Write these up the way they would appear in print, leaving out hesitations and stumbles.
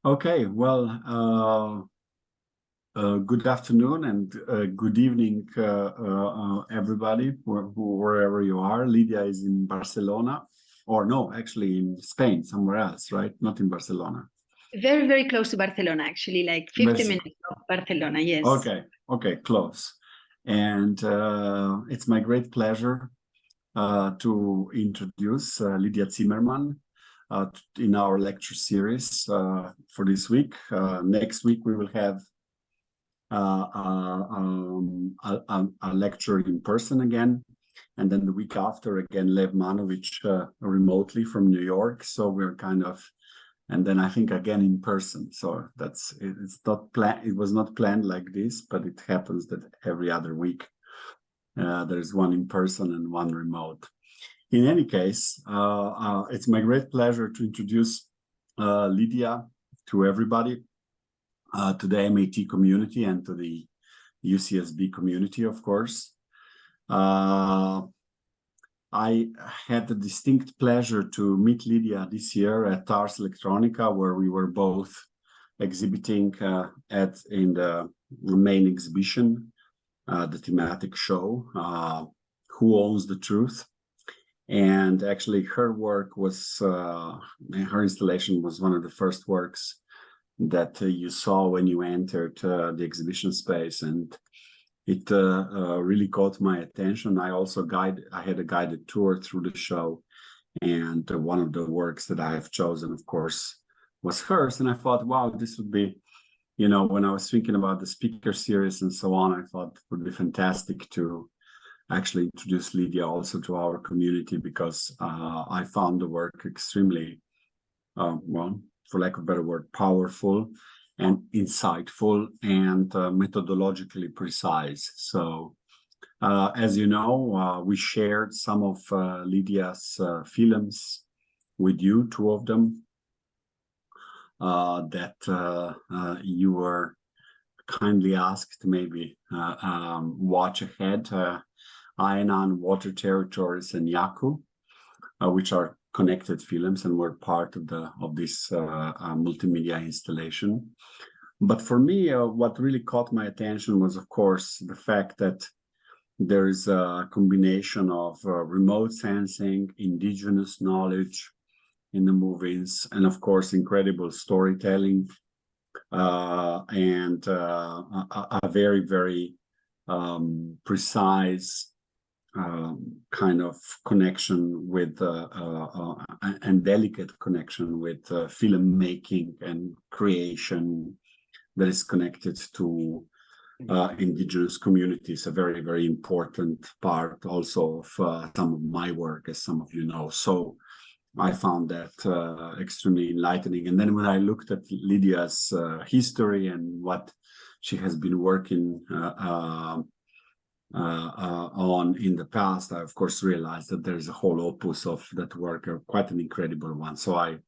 Okay, well, good afternoon and good evening, everybody, wherever you are. Lydia is in Barcelona, or no, actually in Spain, somewhere else, right? Not in Barcelona. Very, very close to Barcelona, actually, like 50 minutes of Barcelona, yes. Okay, close. And it's my great pleasure to introduce Lydia Zimmermann in our lecture series for this week. Next week, we will have a lecture in person again. And then the week after, again, Lev Manovich remotely from New York. So we're kind of, and then I think again in person. So it's not planned. It was not planned like this, but it happens that every other week there's one in person and one remote. In any case, it's my great pleasure to introduce Lydia to everybody, to the MAT community and to the UCSB community, of course. I had the distinct pleasure to meet Lydia this year at Ars Electronica, where we were both exhibiting in the main exhibition, the thematic show, Who Owns the Truth? And actually her work was, her installation was one of the first works that you saw when you entered the exhibition space, and it really caught my attention. I had a guided tour through the show, and one of the works that I have chosen, of course, was hers. And I thought, wow, this would be, when I was thinking about the speaker series and so on, I thought it would be fantastic to actually introduce Lydia also to our community, because I found the work extremely, well, for lack of a better word, powerful and insightful and methodologically precise. So, as you know, we shared some of Lydia's films with you, two of them, that you were kindly asked to maybe watch ahead. Ainan, Water Territories, and Yaku, which are connected films and were part of this multimedia installation. But for me, what really caught my attention was, of course, the fact that there is a combination of remote sensing, indigenous knowledge in the movies, and of course, incredible storytelling, and a very, very precise kind of connection with and delicate connection with filmmaking and creation that is connected to indigenous communities, a very, very important part also of some of my work, as some of you know. So I found that extremely enlightening. And then when I looked at Lydia's history and what she has been working on in the past, I of course realized that there's a whole opus of that work, quite an incredible one. So I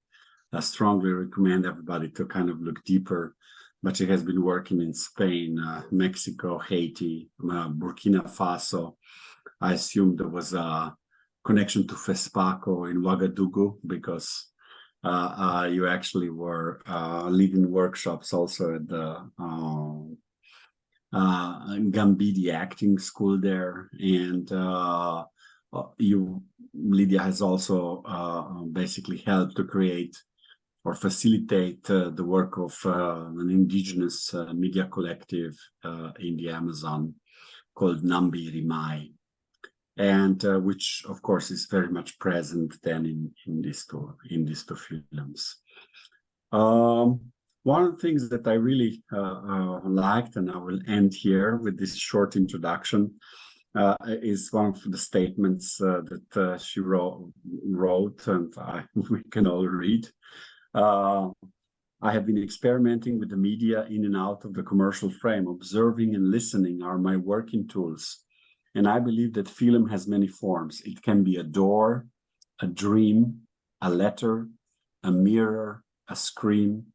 strongly recommend everybody to kind of look deeper. But she has been working in Spain, Mexico, Haiti, Burkina Faso. I assume there was a connection to FESPACO in Ouagadougou, because you actually were leading workshops also at the Gambidi acting school there, and Lydia has also basically helped to create or facilitate the work of an indigenous media collective in the Amazon called Nambi Rimai, and which of course is very much present then in these two films. One of the things that I really liked, and I will end here with this short introduction, is one of the statements that she wrote, and we can all read. I have been experimenting with the media in and out of the commercial frame. Observing and listening are my working tools. And I believe that film has many forms. It can be a door, a dream, a letter, a mirror, a screen,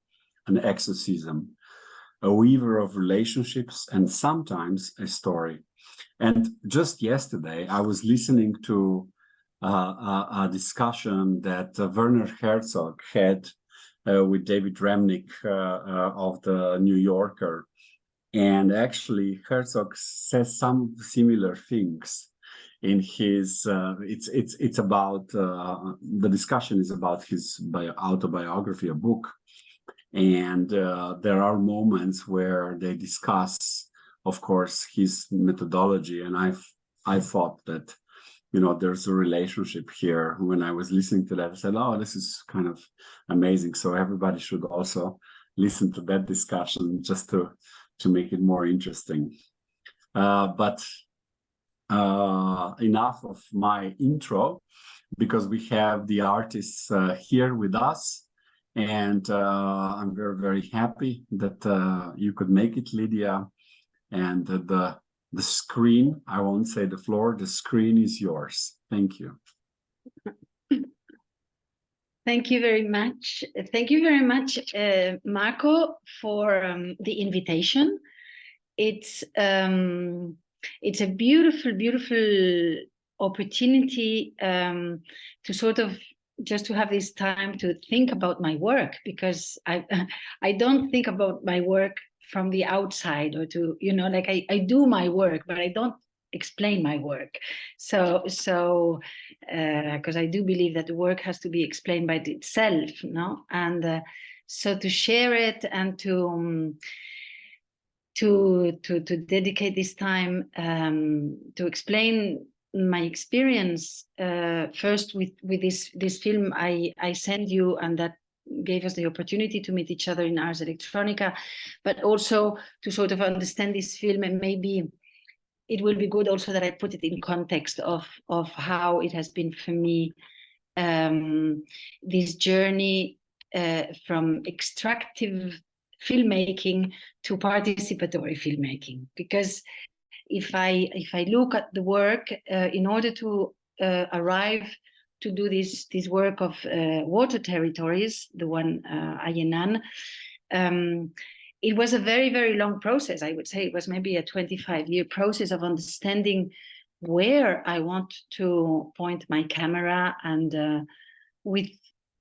an exorcism, a weaver of relationships, and sometimes a story. And just yesterday, I was listening to a discussion that Werner Herzog had with David Remnick of the New Yorker. And actually, Herzog says some similar things in his. It's about the discussion is about his autobiography, a book, and there are moments where they discuss, of course, his methodology. And I thought that, you know, there's a relationship here. When I was listening to that, I said, oh, this is kind of amazing. So everybody should also listen to that discussion just to make it more interesting. But enough of my intro, because we have the artists here with us. And I'm very, very happy that you could make it, Lydia. And the screen, I won't say the floor, the screen is yours. Thank you. Thank you very much. Thank you very much, Marco, for the invitation. It's a beautiful, beautiful opportunity to sort of just to have this time to think about my work, because I don't think about my work from the outside, or to, you know, like I do my work, but I don't explain my work. So because I do believe that the work has to be explained by itself, no? And so to share it and to dedicate this time to explain my experience first with this film I sent you, and that gave us the opportunity to meet each other in Ars Electronica, but also to sort of understand this film. And maybe it will be good also that I put it in context of how it has been for me, this journey from extractive filmmaking to participatory filmmaking. Because if I look at the work, in order to arrive to do this work of water territories, the one Ayenan, it was a very, very long process. I would say it was maybe a 25-year process of understanding where I want to point my camera, and with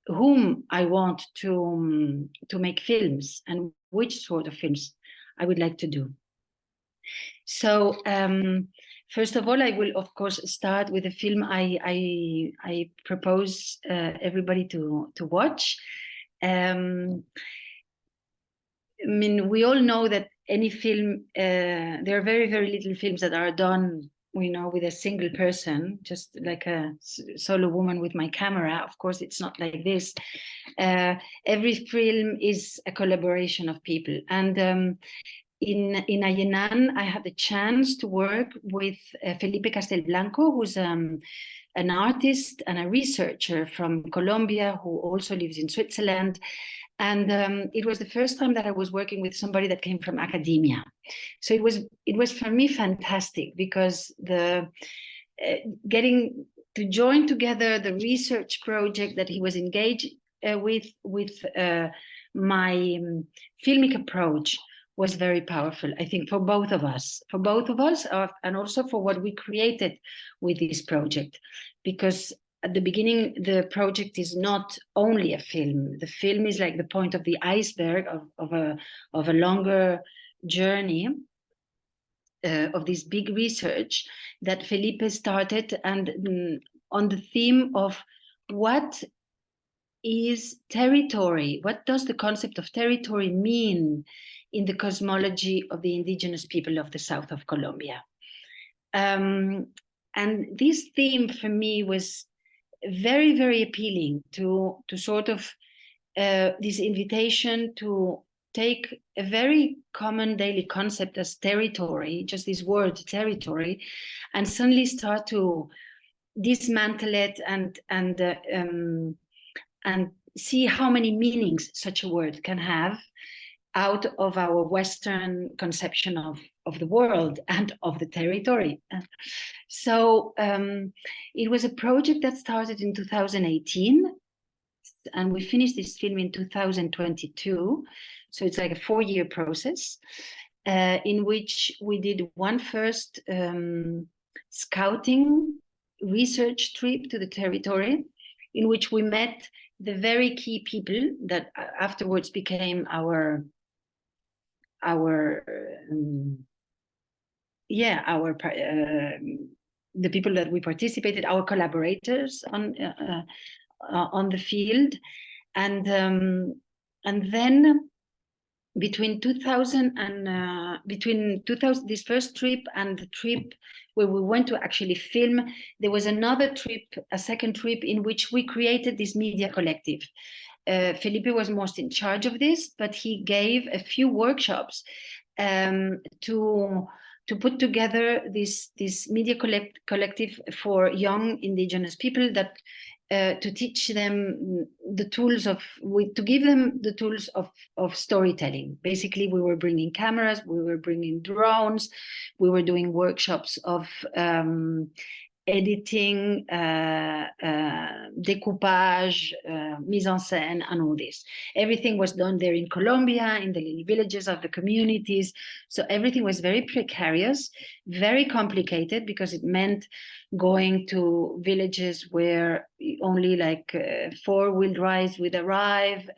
whom I want to make films, and which sort of films I would like to do. So first of all, I will of course start with a film I propose everybody to watch. I mean, we all know that any film, there are very, very little films that are done, you know, with a single person, just like a solo woman with my camera. Of course, it's not like this. Every film is a collaboration of people. And in Ayenan, I had the chance to work with Felipe Castelblanco, who's an artist and a researcher from Colombia, who also lives in Switzerland. And it was the first time that I was working with somebody that came from academia. So it was for me fantastic, because the getting to join together the research project that he was engaged with my filmic approach was very powerful, I think, for both of us, and also for what we created with this project. Because at the beginning, the project is not only a film. The film is like the point of the iceberg of a longer journey of this big research that Felipe started, and on the theme of what is territory? What does the concept of territory mean in the cosmology of the indigenous people of the south of Colombia? And this theme for me was very, very appealing to sort of this invitation to take a very common daily concept as territory, just this word territory, and suddenly start to dismantle it and see how many meanings such a word can have out of our Western conception of the world and of the territory. So it was a project that started in 2018, and we finished this film in 2022. So it's like a 4-year process in which we did one first scouting research trip to the territory, in which we met the very key people that afterwards became the people that we participated, our collaborators on the field, and then between 2000 and this first trip and the trip where we went to actually film, there was another trip, a second trip, in which we created this media collective. Felipe was most in charge of this, but he gave a few workshops to put together this media collective for young indigenous people, that to teach them the tools to give them the tools of storytelling. Basically, we were bringing cameras, we were bringing drones, we were doing workshops of editing, découpage, mise en scène, and all this. Everything was done there in Colombia, in the little villages of the communities. So everything was very precarious, very complicated, because it meant going to villages where only like 4-wheel drives would arrive.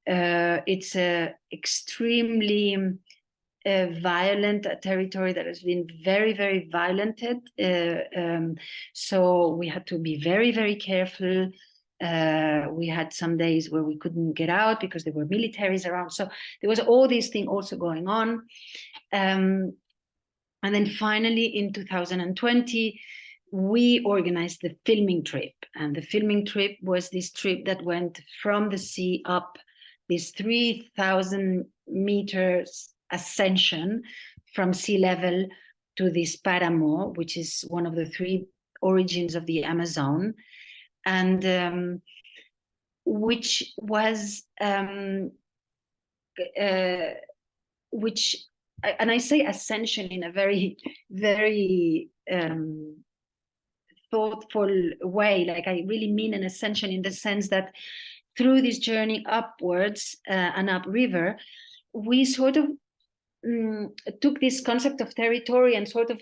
It's a extremely violent territory that has been very, very violented. So we had to be very, very careful. We had some days where we couldn't get out because there were militaries around. So there was all these things also going on. And then finally in 2020, we organized the filming trip. And the filming trip was this trip that went from the sea up this 3,000 meters ascension from sea level to this Paramo, which is one of the 3 origins of the Amazon, and which was which, and I say ascension in a very, very thoughtful way. Like, I really mean an ascension in the sense that through this journey upwards and upriver, we sort of took this concept of territory and sort of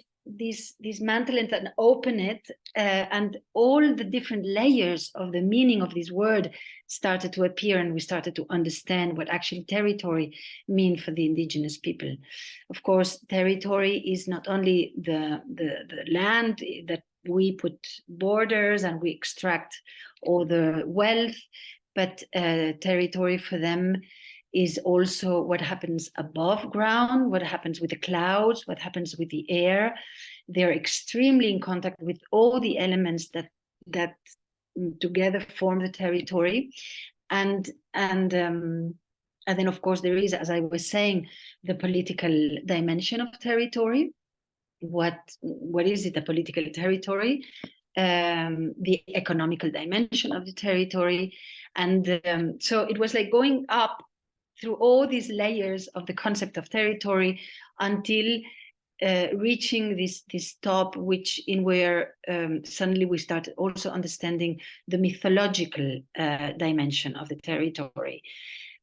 dismantle it and open it, and all the different layers of the meaning of this word started to appear, and we started to understand what actually territory mean for the indigenous people. Of course, territory is not only the land that we put borders and we extract all the wealth, but territory for them is also what happens above ground, what happens with the clouds, what happens with the air. They're extremely in contact with all the elements that together form the territory. And then, of course, there is, as I was saying, the political dimension of territory. What is it, a political territory? The economical dimension of the territory. And so it was like going up through all these layers of the concept of territory until reaching this top, where suddenly we started also understanding the mythological dimension of the territory.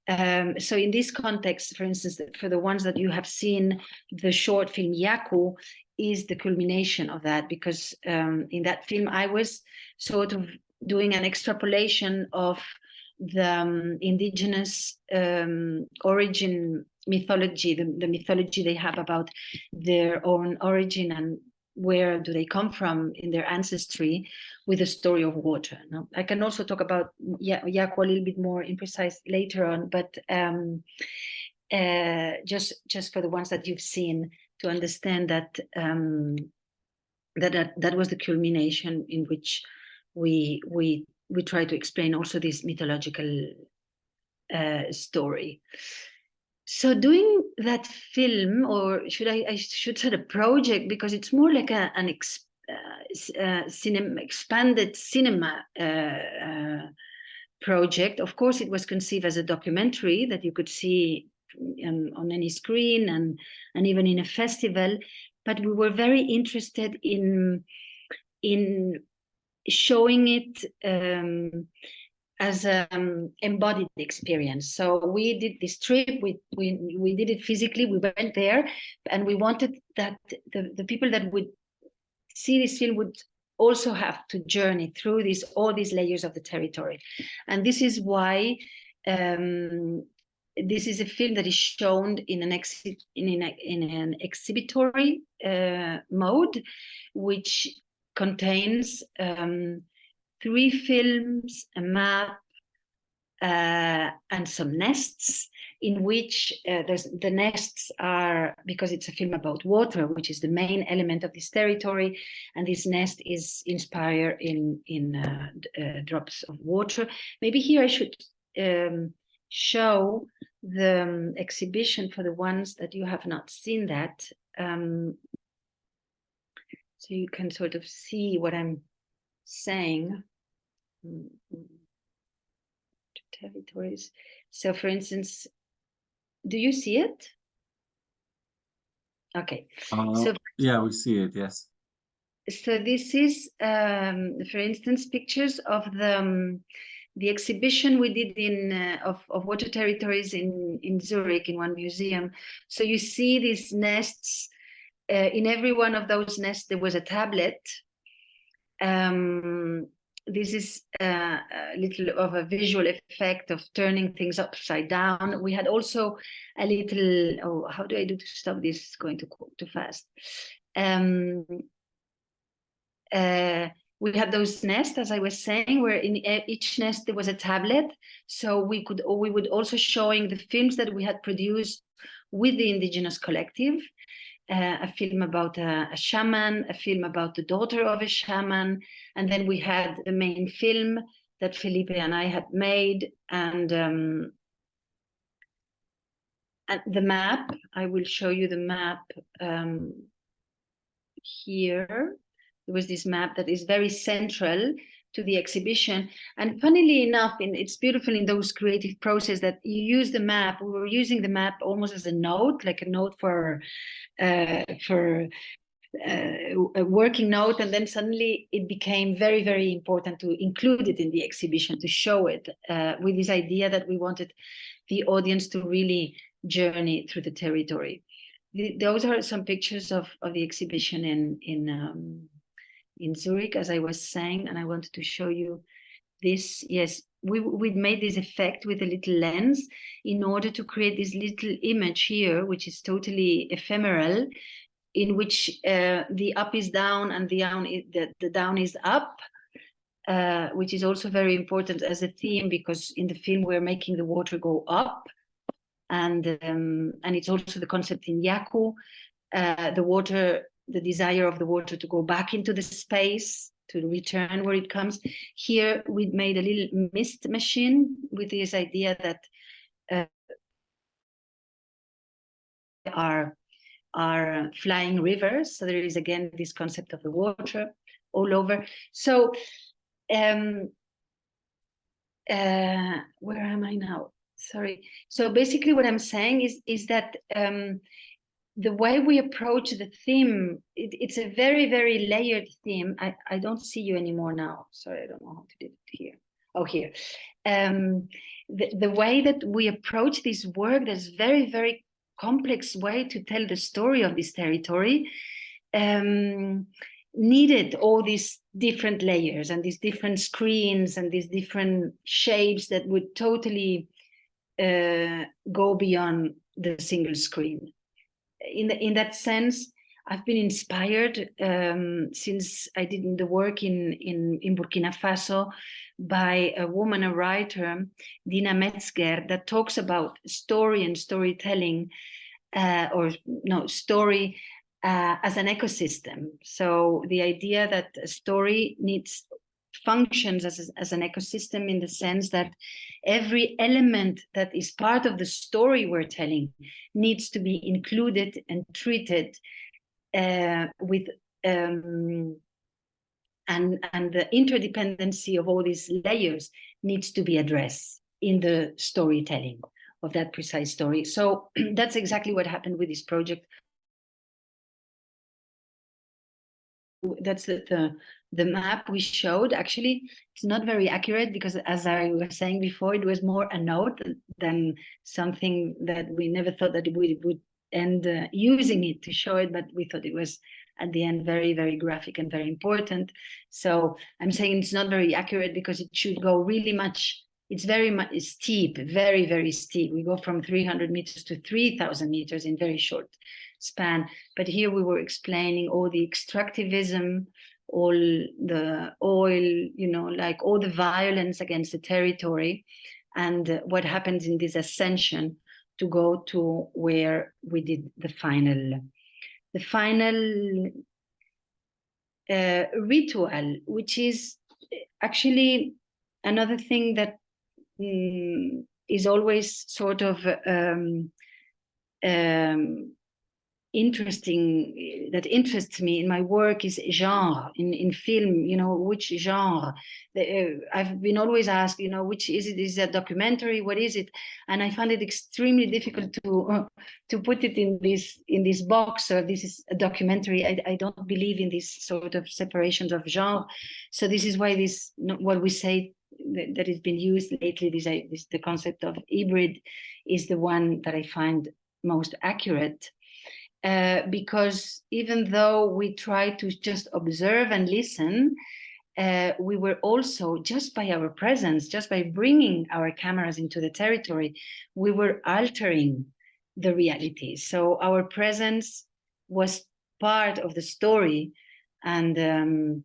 So in this context, for instance, for the ones that you have seen, the short film Yaku is the culmination of that, because in that film I was sort of doing an extrapolation of the indigenous origin mythology, the mythology they have about their own origin and where do they come from in their ancestry, with the story of water. Now, I can also talk about Yaku a little bit more imprecise later on, but just for the ones that you've seen, to understand that that was the culmination in which we try to explain also this mythological story. So doing that film, or I should say a project, because it's more like an expanded cinema project. Of course, it was conceived as a documentary that you could see on any screen and even in a festival, but we were very interested in showing it as an embodied experience. So we did this trip, we did it physically, we went there, and we wanted that the people that would see this film would also have to journey through all these layers of the territory. And this is why this is a film that is shown in an exhibitory mode, which contains 3 films, a map, and some nests, in which the nests are, because it's a film about water, which is the main element of this territory, and this nest is inspired in drops of water. Maybe here I should show the exhibition for the ones that you have not seen that, so you can sort of see what I'm saying. Territories. So for instance, do you see it? Okay. So yeah, we see it, yes. So this is, for instance, pictures of the exhibition we did of water territories in Zurich in one museum. So you see these nests. In every one of those nests there was a tablet. This is a little of a visual effect of turning things upside down. We had also a little, how do I do to stop this? It's going too fast. We had those nests, as I was saying, where in each nest there was a tablet. So we would also showing the films that we had produced with the indigenous collective. A film about a shaman, a film about the daughter of a shaman, and then we had the main film that Felipe and I had made, and the map. I will show you the map here. There was this map that is very central to the exhibition, and funnily enough, it's beautiful in those creative process that you use the map. We were using the map almost as a note, like a note for a working note, and then suddenly it became very, very important to include it in the exhibition, to show it with this idea that we wanted the audience to really journey through the territory. Those are some pictures of the exhibition in Zurich, as I was saying, and I wanted to show you this. Yes, we made this effect with a little lens in order to create this little image here, which is totally ephemeral, in which the up is down and the down is up, which is also very important as a theme, because in the film we're making the water go up, and it's also the concept in Yaku, the desire of the water to go back into the space, to return where it comes. Here we made a little mist machine with this idea that are flying rivers. So there is again this concept of the water all over. So where am I now? Sorry. So basically what I'm saying is that the way we approach the theme, it's a very, very layered theme. I don't see you anymore now. Sorry, I don't know how to do it here. Oh, here. The way that we approach this work, there's very, very complex way to tell the story of this territory, needed all these different layers and these different screens and these different shapes that would totally go beyond the single screen. In that sense, I've been inspired since I did the work in Burkina Faso by a woman, a writer, Dina Metzger, that talks about story and storytelling, story as an ecosystem. So the idea that a story functions as an ecosystem, in the sense that every element that is part of the story we're telling needs to be included and treated with and the interdependency of all these layers needs to be addressed in the storytelling of that precise story. So that's exactly what happened with this project. That's the map we showed. Actually, it's not very accurate, because as I was saying before, it was more a note than something that we never thought that we would using it to show it, but we thought it was at the end very, very graphic and very important. So I'm saying it's not very accurate because it should go really much. It's very much steep, very, very steep. We go from 300 meters to 3,000 meters in very short span. But here we were explaining all the extractivism, all the oil, like all the violence against the territory, and what happens in this ascension to go to where we did the final ritual, which is actually another thing that is always sort of interesting, that interests me in my work, is genre in film. Which genre? I've been always asked, which is it? Is it a documentary? What is it? And I find it extremely difficult to put it in this box, or this is a documentary. I don't believe in this sort of separations of genre. So this is why what we say that has been used lately, the concept of hybrid, is the one that I find most accurate. Because even though we try to just observe and listen, we were also, just by our presence, just by bringing our cameras into the territory, we were altering the reality. So our presence was part of the story. And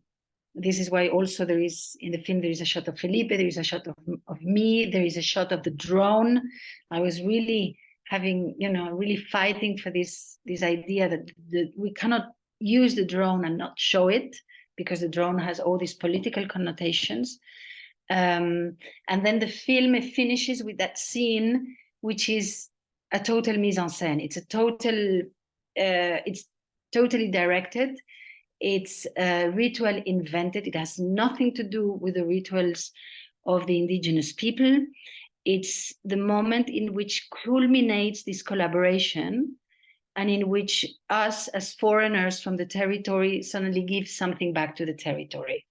this is why also in the film, there is a shot of Felipe, there is a shot of me, there is a shot of the drone. I was really really fighting for this idea that we cannot use the drone and not show it, because the drone has all these political connotations. And then the film finishes with that scene, which is a total mise en scène. It's totally directed. It's a ritual invented. It has nothing to do with the rituals of the indigenous people. It's the moment in which culminates this collaboration, and in which us as foreigners from the territory suddenly give something back to the territory.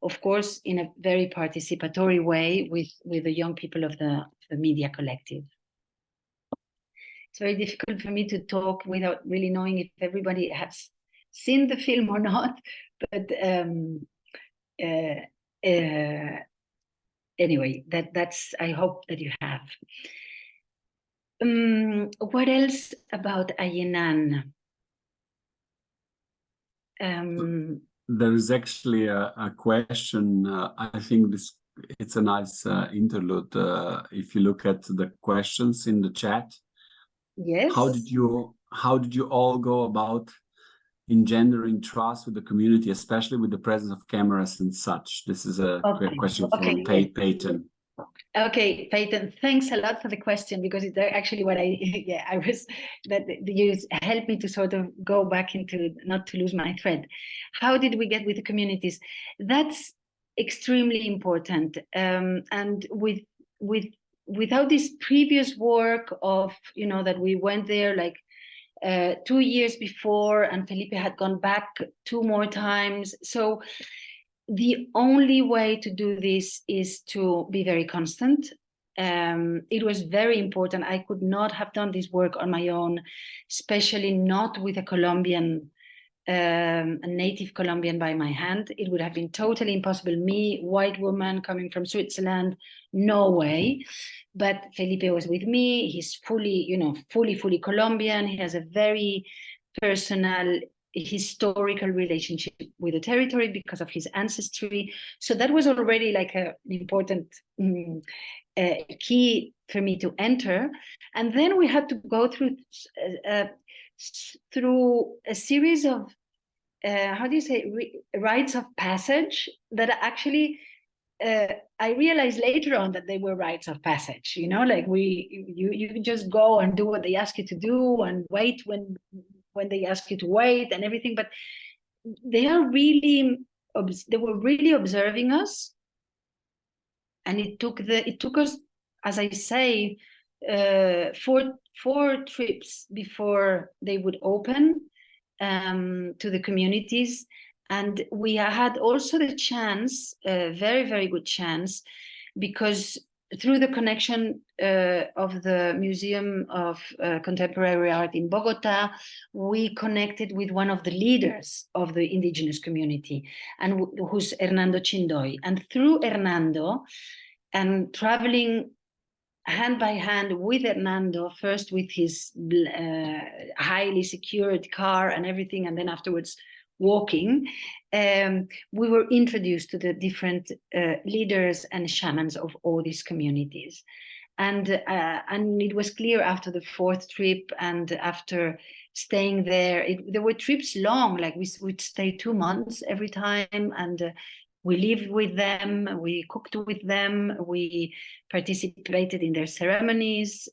Of course, in a very participatory way with the young people of the media collective. It's very difficult for me to talk without really knowing if everybody has seen the film or not, but anyway, that's, I hope that you have. What else about Ayenan? There is actually a question. I think it's a nice interlude. If you look at the questions in the chat, yes. How did you all go about engendering trust with the community, especially with the presence of cameras and such? This is a question from Peyton. Okay, Peyton, thanks a lot for the question, because it's actually what you helped me to sort of go back into, not to lose my thread. How did we get with the communities? That's extremely important. And without this previous work of, that we went there like 2 years before, and Felipe had gone back 2 more times. So the only way to do this is to be very constant. It was very important. I could not have done this work on my own, especially not with a Colombian, a native Colombian by my hand. It would have been totally impossible. Me, white woman coming from Switzerland, no way. But Felipe was with me. He's fully Colombian. He has a very personal, historical relationship with the territory because of his ancestry. So that was already like an important key for me to enter. And then we had to go through a series of rites of passage that actually I realized later on that they were rites of passage. Like you just go and do what they ask you to do and wait when they ask you to wait and everything, but they were really observing us, and it took us, as I say, 4 trips before they would open to the communities. And we had also the chance, a very, very good chance, because through the connection of the Museum of Contemporary Art in Bogota, we connected with one of the leaders of the indigenous community, and who's Hernando Chindoy. And through Hernando, and traveling hand by hand with Hernando, first with his highly secured car and everything, and then afterwards walking, we were introduced to the different leaders and shamans of all these communities. And it was clear after the fourth trip and after staying there, there were trips long, like we would stay 2 months every time, and we lived with them, we cooked with them, we participated in their ceremonies.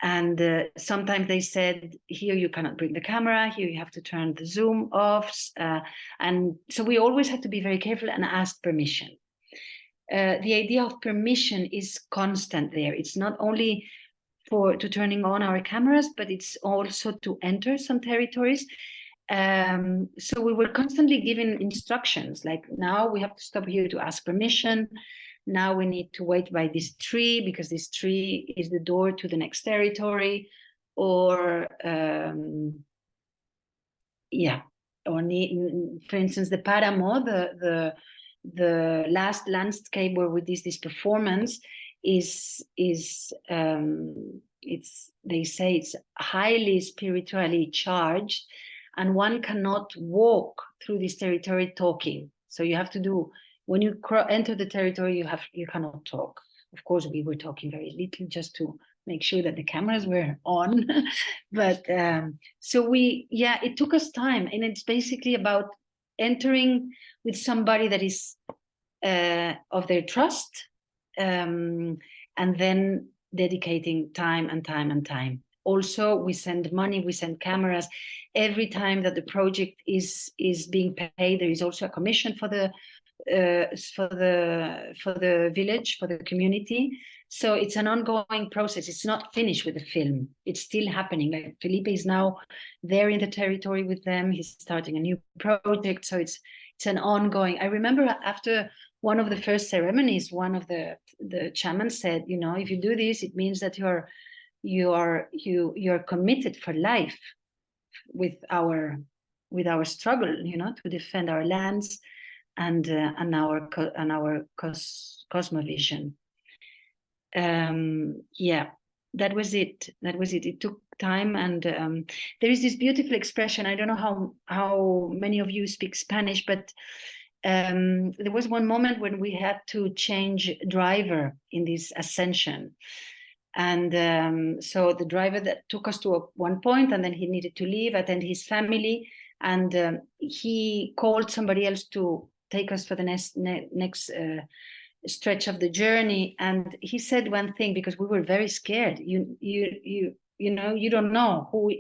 And sometimes they said, here you cannot bring the camera, here you have to turn the Zoom off. And so we always had to be very careful and ask permission. The idea of permission is constant there. It's not only to turning on our cameras, but it's also to enter some territories. So we were constantly given instructions, like now we have to stop here to ask permission. Now we need to wait by this tree because this tree is the door to the next territory, or yeah, or for instance, the Paramo, the last landscape where we did this performance is they say it's highly spiritually charged, and one cannot walk through this territory talking. So you have to do, when you enter the territory, you cannot talk. Of course, we were talking very little just to make sure that the cameras were on. But so it took us time, and it's basically about entering with somebody that is of their trust, and then dedicating time and time and time. Also, we send money, we send cameras. Every time that the project is being paid, there is also a commission for the village, for the community. So it's an ongoing process. It's not finished with the film. It's still happening. Like Felipe is now there in the territory with them. He's starting a new project. So it's an ongoing. I remember after one of the first ceremonies, one of the shamans said, you know, if you do this, it means that you're committed for life with our struggle, you know, to defend our lands and our cosmovision. That was it. It took time, and there is this beautiful expression. I don't know how many of you speak Spanish, but there was one moment when we had to change driver in this ascension. And so the driver that took us to one point, and then he needed to leave, attend his family, and he called somebody else to take us for the next stretch of the journey. And he said one thing, because we were very scared. You know, you don't know who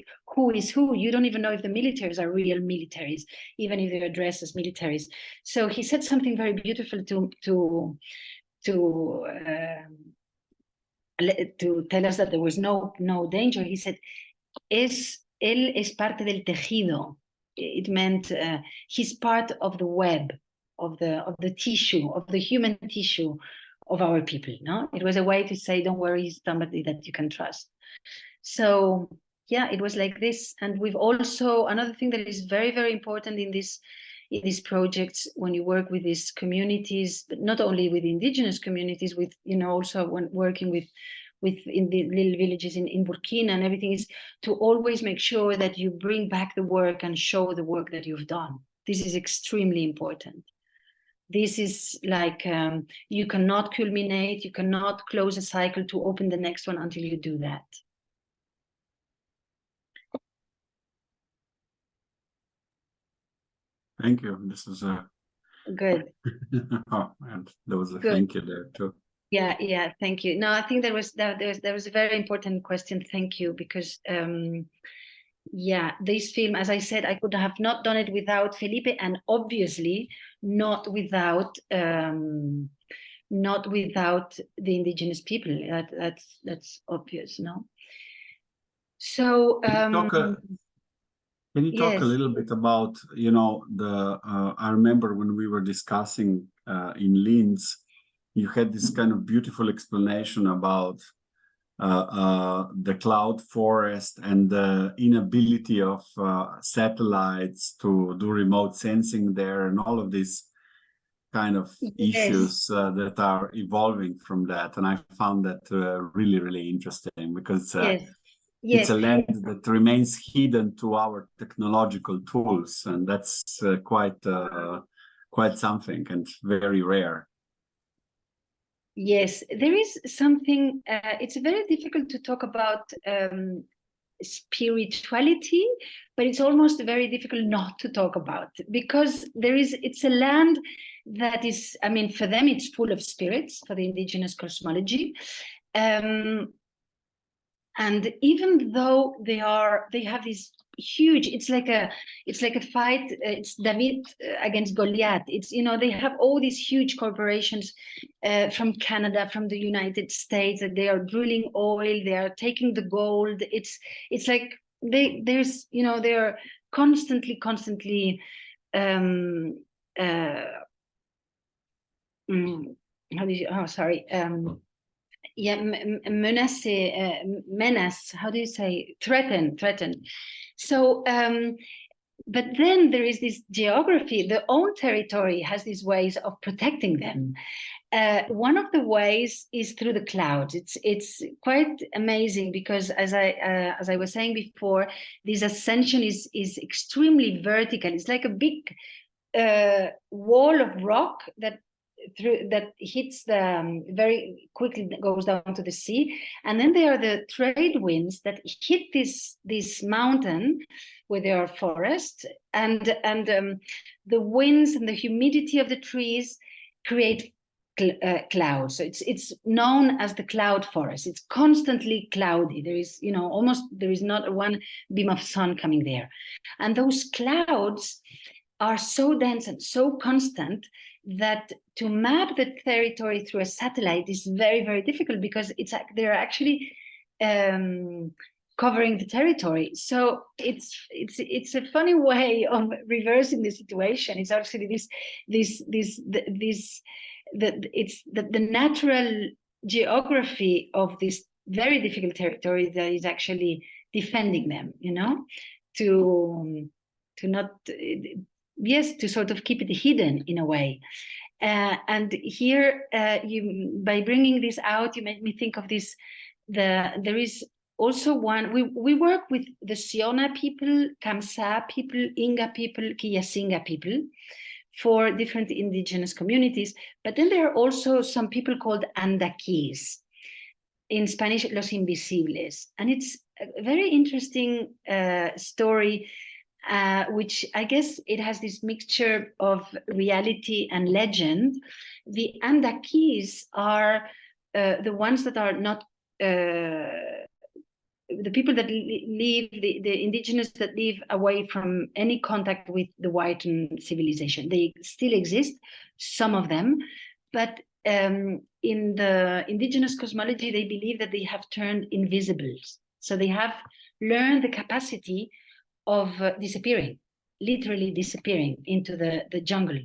is who. You don't even know if the militaries are real militaries, even if they're dressed as militaries. So he said something very beautiful to tell us that there was no danger. He said, él es parte del tejido. It meant he's part of the web, of the tissue, of the human tissue of our people. No, it was a way to say, don't worry, he's somebody that you can trust. So yeah, it was like this. And we've also, another thing that is very, very important in these projects, when you work with these communities, but not only with indigenous communities, with, you know, also when working with in the little villages in Burkina and everything, is to always make sure that you bring back the work and show the work that you've done. This is extremely important. This is like, you cannot culminate, you cannot close a cycle to open the next one until you do that. Thank you. This is good. Oh, and there was a good. Thank you there too. Yeah, thank you. No, I think there was a very important question. Thank you, because this film, as I said, I could have not done it without Felipe, and obviously not without the indigenous people. That's obvious, no? So can you talk a little bit about, you know, I remember when we were discussing in Linz, you had this kind of beautiful explanation about the cloud forest and the inability of satellites to do remote sensing there, and all of these kind of issues that are evolving from that. And I found that really, really interesting, because it's a land that remains hidden to our technological tools, and that's quite something, and very rare. Yes, there is something, it's very difficult to talk about spirituality, but it's almost very difficult not to talk about, because it's a land that is, I mean, for them, it's full of spirits, for the indigenous cosmology. And even though they have this huge, it's like a fight, it's David against Goliath. It's, you know, they have all these huge corporations from Canada, from the United States, that they are drilling oil, they are taking the gold. It's like there's, you know, they're constantly how do you, oh, sorry, menace, how do you say, threaten. So but then there is this geography. Their own territory has these ways of protecting them. One of the ways is through the clouds. It's quite amazing, because as I was saying before, this ascension is extremely vertical. It's like a big wall of rock that hits the very quickly, goes down to the sea, and then there are the trade winds that hit this mountain where there are forests, and the winds and the humidity of the trees create clouds. So it's known as the cloud forest. It's constantly cloudy. There is, you know, almost there is not one beam of sun coming there, and those clouds are so dense and so constant that to map the territory through a satellite is very, very difficult, because they're actually covering the territory. So it's a funny way of reversing the situation. It's actually the natural geography of this very difficult territory that is actually defending them, you know, to not, yes, to sort of keep it hidden in a way. And here, by bringing this out, you made me think of this. There is also one, we work with the Siona people, Kamsa people, Inga people, Kiyasinga people, for different indigenous communities. But then there are also some people called Andakis, in Spanish, Los Invisibles. And it's a very interesting story, which I guess it has this mixture of reality and legend. The Andakis are the ones that are not the people that live, the indigenous that live away from any contact with the white civilization. They still exist, some of them, but in the indigenous cosmology, they believe that they have turned invisible. So they have learned the capacity of disappearing, literally disappearing into the jungle.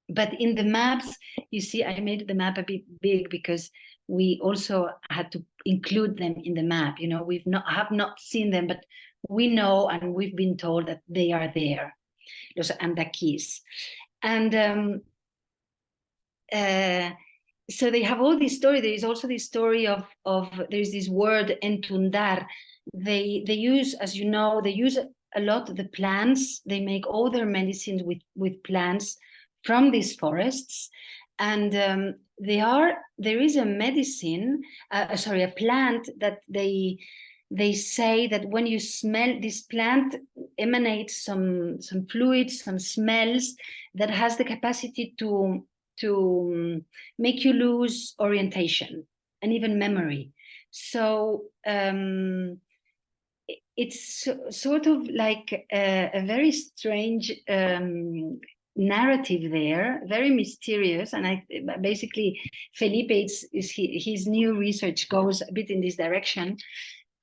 But in the maps, you see, I made the map a bit big because we also had to include them in the map. You know, have not seen them, but we know and we've been told that they are there, los Andakis. And so they have all this story. There is also this story of there's this word entundar. They use, as you know, they use a lot of the plants. They make all their medicines with plants from these forests, and there is a medicine, a plant that they say that when you smell this plant emanates some fluids, some smells that has the capacity to make you lose orientation and even memory. So it's sort of like a very strange narrative there, very mysterious. And basically Felipe, his new research goes a bit in this direction,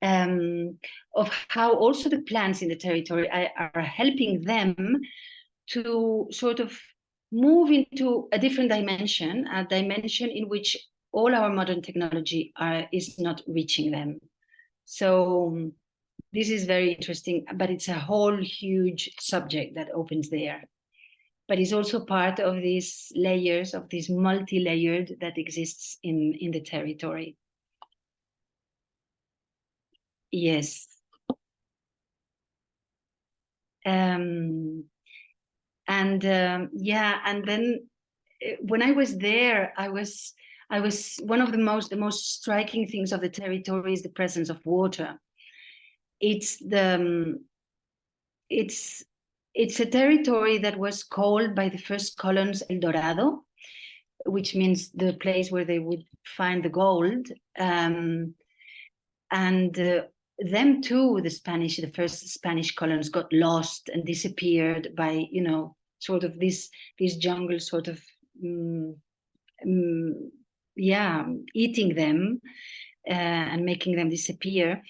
of how also the plants in the territory are helping them to sort of move into a different dimension, a dimension in which all our modern technology is not reaching them. So this is very interesting, but it's a whole huge subject that opens there. But it's also part of these layers, of this multi-layered that exists in the territory. Yes. Yeah, and then when I was there, I was one of the most striking things of the territory is the presence of water. It's a territory that was called by the first colons El Dorado, which means the place where they would find the gold. Them too, the first Spanish colons got lost and disappeared by, sort of this jungle sort of, eating them and making them disappear.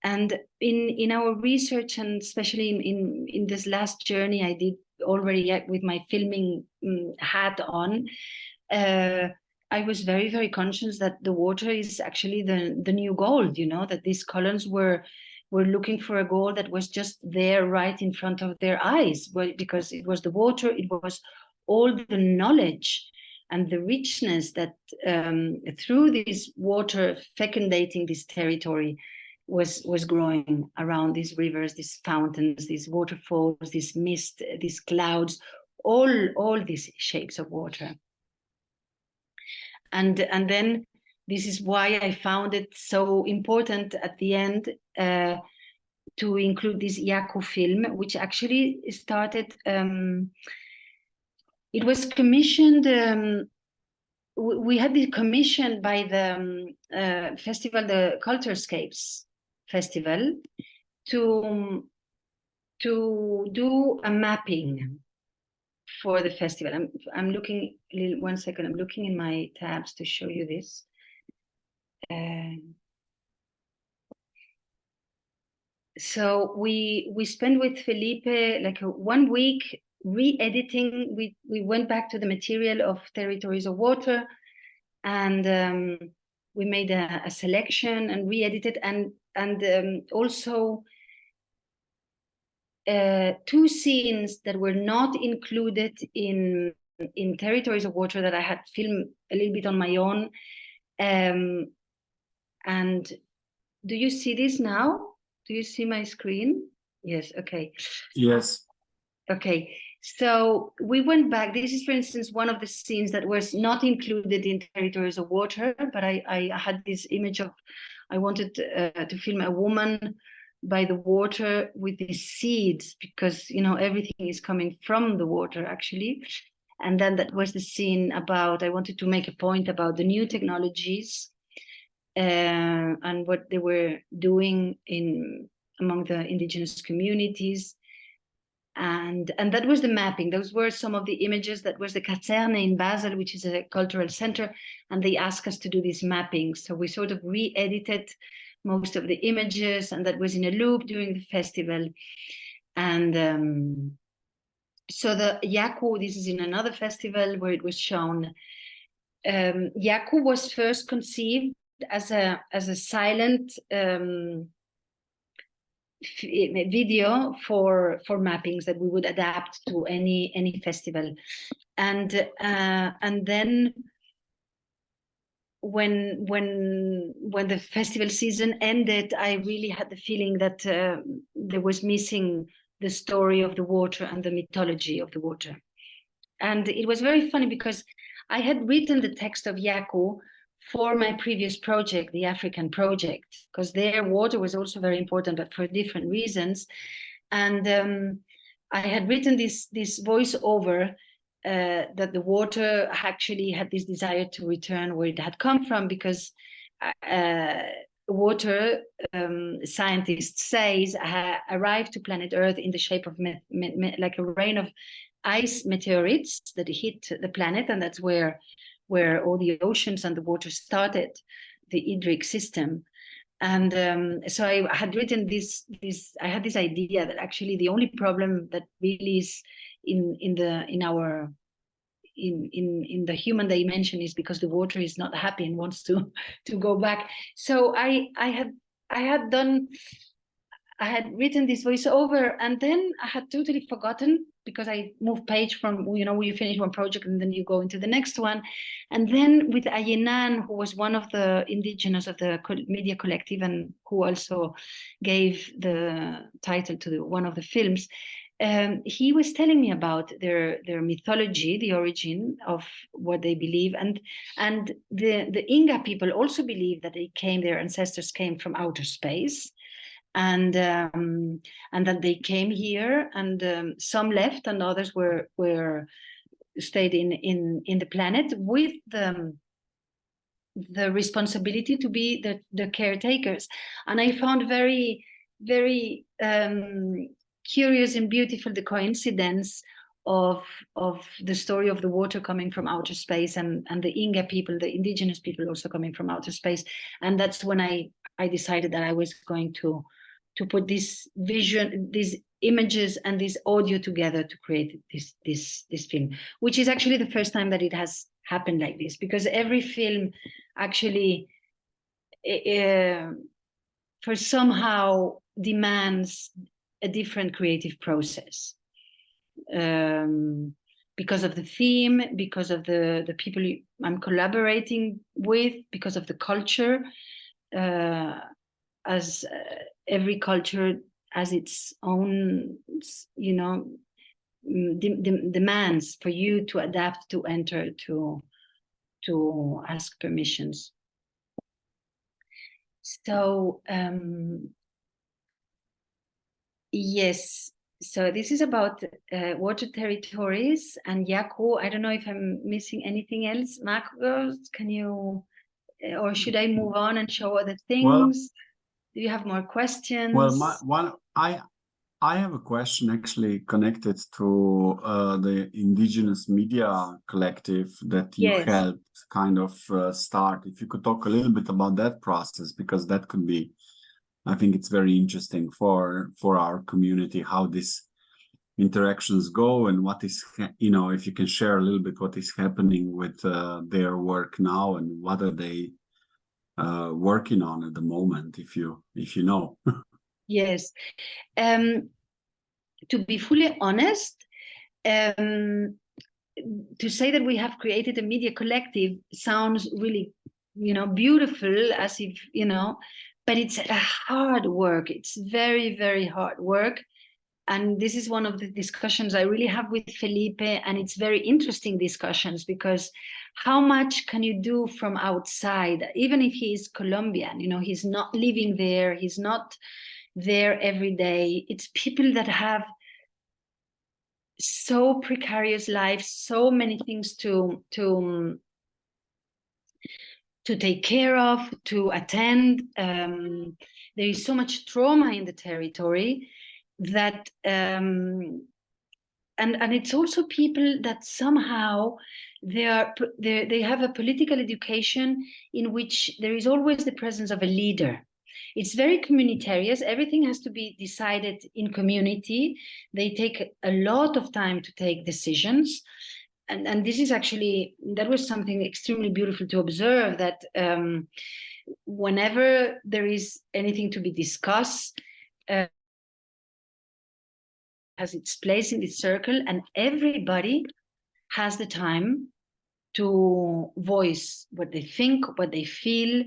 And in our research, and especially in this last journey I did already with my filming hat on, I was very, very conscious that the water is actually the new gold, that these colons were looking for a gold that was just there right in front of their eyes, because it was the water, it was all the knowledge and the richness that through this water fecundating this territory was growing around these rivers, these fountains, these waterfalls, this mist, these clouds, all these shapes of water. And then this is why I found it so important at the end to include this Yaku film, which actually started, it was commissioned, we had it commissioned by the festival, the Culturescapes Festival, to do a mapping for the festival. I'm looking, 1 second, I'm looking in my tabs to show you this. So we spent with Felipe like 1 week re-editing. We went back to the material of Territories of Water, and we made a selection and re-edited, and also 2 scenes that were not included in Territories of Water that I had filmed a little bit on my own. And do you see this now? Do you see my screen? Yes, okay. Yes. Okay, so we went back. This is, for instance, one of the scenes that was not included in Territories of Water, but I had this image of, I wanted to film a woman by the water with these seeds, because, everything is coming from the water, actually. And then that was the scene about, I wanted to make a point about the new technologies and what they were doing among the indigenous communities. And that was the mapping. Those were some of the images. That was the Kaserne in Basel, which is a cultural center, and they asked us to do this mapping. So we sort of re-edited most of the images, and that was in a loop during the festival. And so the Yaku, this is in another festival where it was shown. Yaku was first conceived as a silent video for mappings that we would adapt to any festival, and then when the festival season ended, I really had the feeling that there was missing the story of the water and the mythology of the water. And it was very funny because I had written the text of Yaku for my previous project, the African project, because their water was also very important, but for different reasons. And I had written this voiceover that the water actually had this desire to return where it had come from, because water, scientists say, arrived to planet Earth in the shape of like a rain of ice meteorites that hit the planet, and that's where all the oceans and the water started, the hydric system. And so I had written this. I had this idea that actually the only problem that really is in our in the human dimension is because the water is not happy and wants to go back. So I had written this voiceover, and then I had totally forgotten, because I moved page from, you finish one project and then you go into the next one. And then with Ayenan, who was one of the indigenous of the media collective and who also gave the title to one of the films, he was telling me about their mythology, the origin of what they believe, and the Inga people also believe that their ancestors came from outer space, and that they came here, and some left and others were stayed in the planet with the responsibility to be the caretakers. And I found very, very curious and beautiful the coincidence of the story of the water coming from outer space, and the Inga people, the indigenous people, also coming from outer space. And that's when I decided that I was going to put this vision, these images and this audio together to create this film, which is actually the first time that it has happened like this, because every film actually for somehow demands a different creative process, because of the theme, because of the people I'm collaborating with, because of the culture, as every culture has its own, demands for you to adapt, to enter, to ask permissions. So yes, so this is about water territories. And Jaco, I don't know if I'm missing anything else. Marcos, can you, or should I move on and show other things? Well, do you have more questions? Well, I have a question actually connected to the indigenous media collective that you helped kind of start. If you could talk a little bit about that process, because that could be, I think it's very interesting for our community, how these interactions go, and what is, if you can share a little bit what is happening with their work now, and what are they working on at the moment, if you know. Yes. To be fully honest, to say that we have created a media collective sounds really, beautiful, as if, but it's a hard work. It's very, very hard work. And this is one of the discussions I really have with Felipe, and it's very interesting discussions, because how much can you do from outside? Even if he is Colombian, he's not living there, he's not there every day. It's people that have so precarious lives, so many things to take care of, to attend. There is so much trauma in the territory that and it's also people that somehow they have a political education in which there is always the presence of a leader. It's very communitarian. Everything has to be decided in community. They take a lot of time to take decisions. And this is actually, that was something extremely beautiful to observe, that whenever there is anything to be discussed, has its place in this circle, and everybody has the time to voice what they think, what they feel.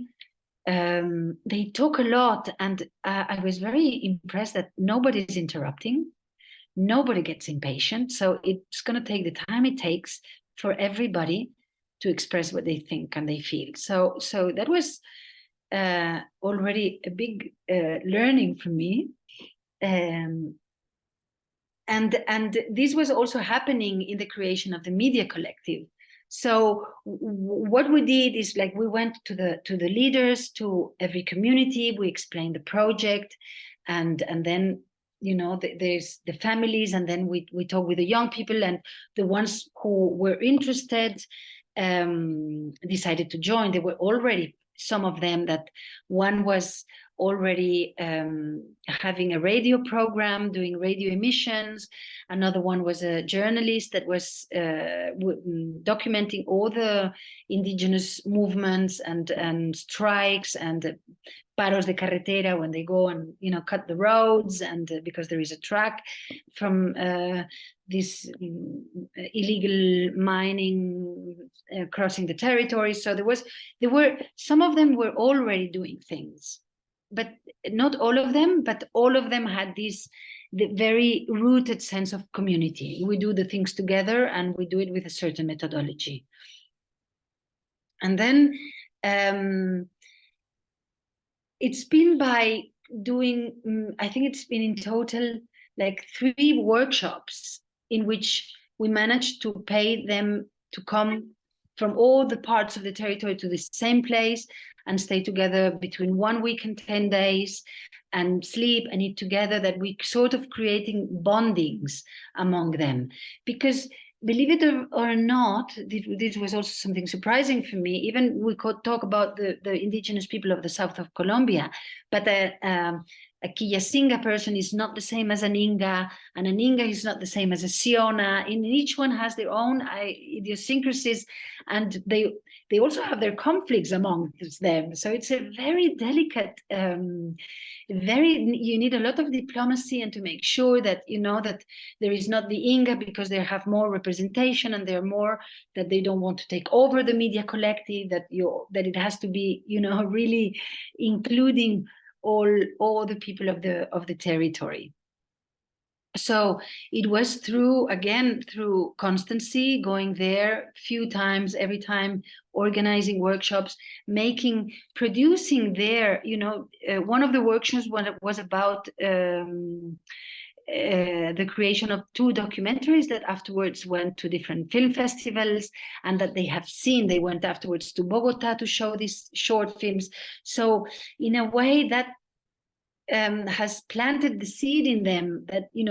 They talk a lot, and I was very impressed that nobody's interrupting, nobody gets impatient. So it's going to take the time it takes for everybody to express what they think and they feel. So that was already a big learning for me. And this was also happening in the creation of the media collective. So what we did is, like, we went to the leaders, to every community, we explained the project, and then there's the families, and then we talk with the young people, and the ones who were interested decided to join. There were already some of them that one was already having a radio program, doing radio emissions. Another one was a journalist that was documenting all the indigenous movements and strikes and paros de carretera, when they go and cut the roads, and because there is a track from this illegal mining crossing the territory. So there were some of them were already doing things, but not all of them. But all of them had the very rooted sense of community. We do the things together, and we do it with a certain methodology. And then it's been by doing, I think it's been in total like 3 workshops in which we managed to pay them to come from all the parts of the territory to the same place and stay together between 1 week and 10 days and sleep and eat together, that we sort of creating bondings among them. Because believe it or not, this was also something surprising for me. Even we could talk about the indigenous people of the south of Colombia, but a Kiyasinga person is not the same as an Inga, and an Inga is not the same as a Siona. And each one has their own idiosyncrasies, and they also have their conflicts among them. So it's a very delicate, you need a lot of diplomacy, and to make sure that that there is not the Inga because they have more representation and they're more, that they don't want to take over the media collective, that it has to be really including all the people of the territory. So it was through constancy, going there a few times, every time, organizing workshops, producing there. One of the workshops was about the creation of 2 documentaries that afterwards went to different film festivals, and that they went afterwards to Bogota to show these short films. So in a way that has planted the seed in them that you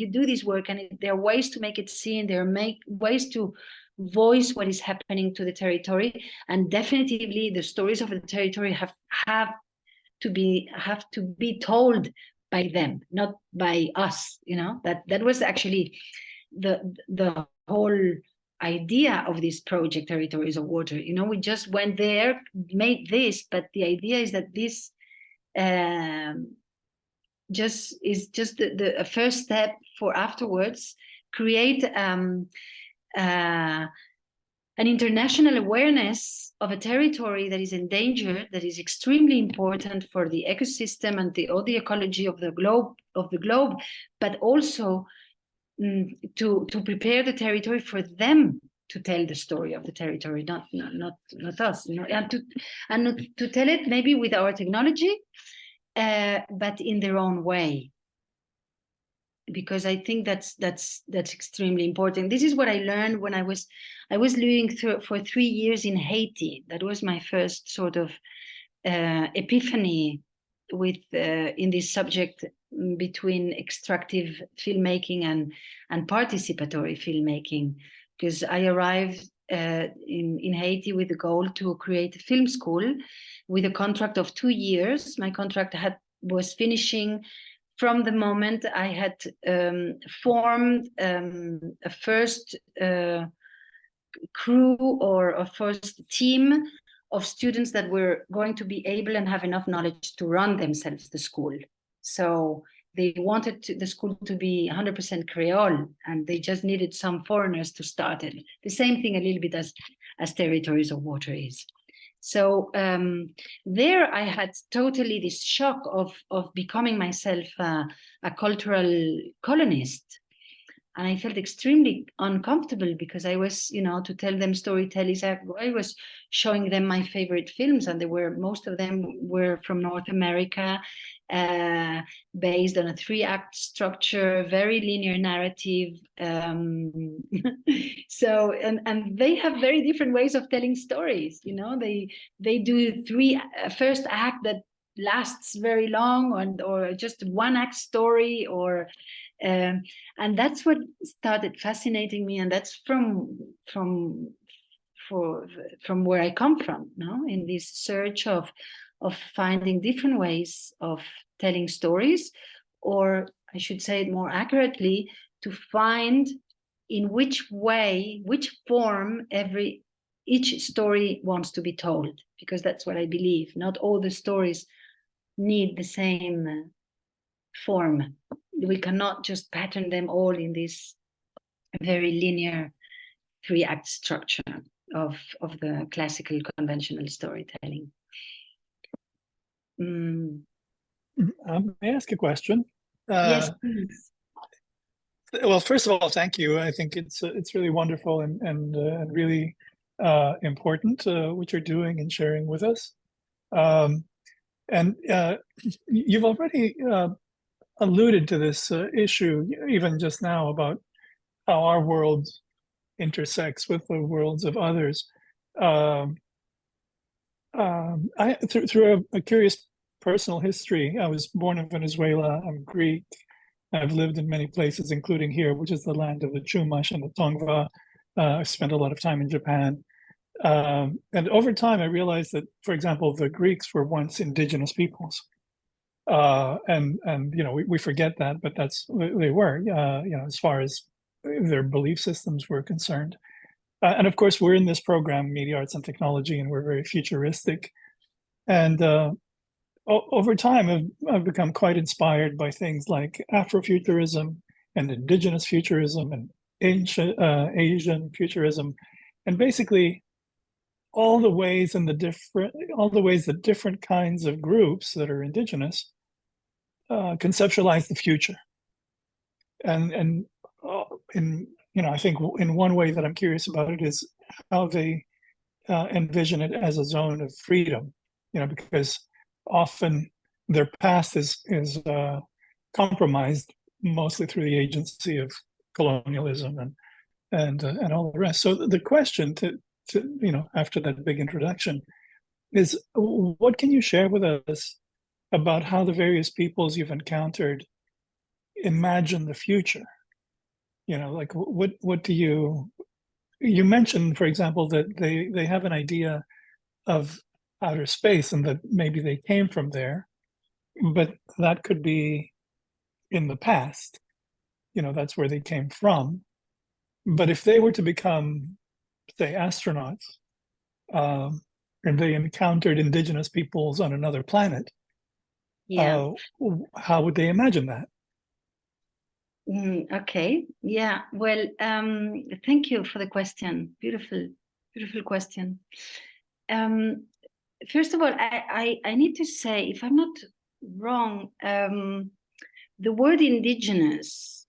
do this work, and there are ways to make it seen, there are ways to voice what is happening to the territory, and definitively the stories of the territory have to be told by them, not by us. That was actually the whole idea of this project, Territories of Water. We just went there, made this, but the idea is that this just the first step for afterwards create an international awareness of a territory that is endangered, that is extremely important for the ecosystem and all the ecology of the globe, but also to prepare the territory for them to tell the story of the territory, not us, and to tell it maybe with our technology, but in their own way. Because I think that's extremely important. This is what I learned when I was living for 3 years in Haiti. That was my first sort of epiphany in this subject between extractive filmmaking and participatory filmmaking. Because I arrived in Haiti with the goal to create a film school with a contract of 2 years. My contract was finishing from the moment I had formed a first crew or a first team of students that were going to be able and have enough knowledge to run themselves the school. So they wanted the school to be 100% Creole, and they just needed some foreigners to start it. The same thing a little bit as Territories of Water is. So there I had totally this shock of becoming myself a cultural colonist. And I felt extremely uncomfortable because I was, to tell them storytellers, I was showing them my favorite films, and most of them were from North America, based on a 3-act structure, very linear narrative. So, and they have very different ways of telling stories. They do first act that lasts very long, or just 1-act story, or and that's what started fascinating me, and that's from where I come from, in this search of of finding different ways of telling stories, or I should say it more accurately, to find in which way, which form each story wants to be told, because that's what I believe. Not all the stories need the same form. We cannot just pattern them all in this very linear 3-act structure of the classical conventional storytelling. May I ask a question? Yes, please. Well, first of all, thank you. I think it's really wonderful and really important what you're doing and sharing with us. And you've already alluded to this issue even just now about how our world intersects with the worlds of others. Through a curious personal history, I was born in Venezuela. I'm Greek. I've lived in many places, including here, which is the land of the Chumash and the Tongva. I spent a lot of time in Japan. And over time, I realized that, for example, the Greeks were once indigenous peoples. And you know, we forget that, but they were, you know, as far as their belief systems were concerned. And of course, we're in this program, Media, Arts, and Technology, and we're very futuristic. And over time, I've become quite inspired by things like Afrofuturism and indigenous futurism and ancient Asian futurism, and basically all the ways that different kinds of groups that are indigenous conceptualize the future. And in, you know, I think in one way that I'm curious about it is how they envision it as a zone of freedom, you know, because often their past is compromised mostly through the agency of colonialism and all the rest. So the question to you know, after that big introduction, is what can you share with us about how the various peoples you've encountered imagine the future? You know, like what do you mentioned, for example, that they have an idea of outer space and that maybe they came from there, but that could be in the past. You know, that's where they came from. But if they were to become, say, astronauts, and they encountered indigenous peoples on another planet, how would they imagine that? Okay. Yeah. Well, thank you for the question. Beautiful question. First of all, I need to say, if I'm not wrong, the word indigenous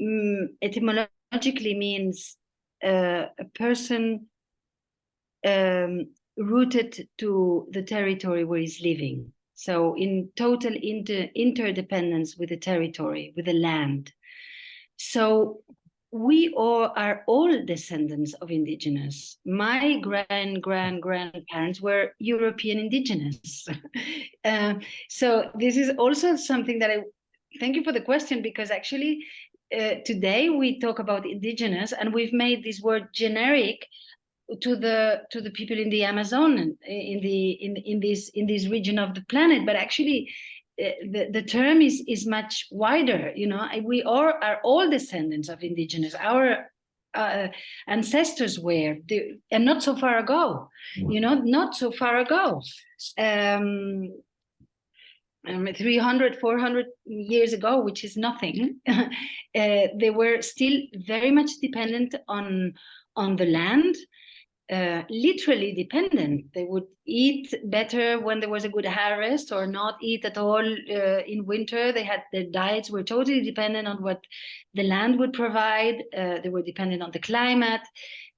etymologically means a person rooted to the territory where he's living. So in total interdependence with the territory, with the land. So we all are all descendants of indigenous. My grandparents were European indigenous. So this is also something that thank you for the question, because actually today we talk about indigenous and we've made this word generic to the people in the Amazon, in this region of the planet, but actually the term is much wider. You know, we are all descendants of indigenous. Our ancestors were, and not so far ago. You know, not so far ago. 300, 400 years ago, which is nothing. They were still very much dependent on the land. Literally dependent. They would eat better when there was a good harvest, or not eat at all in winter. Their diets were totally dependent on what the land would provide. They were dependent on the climate,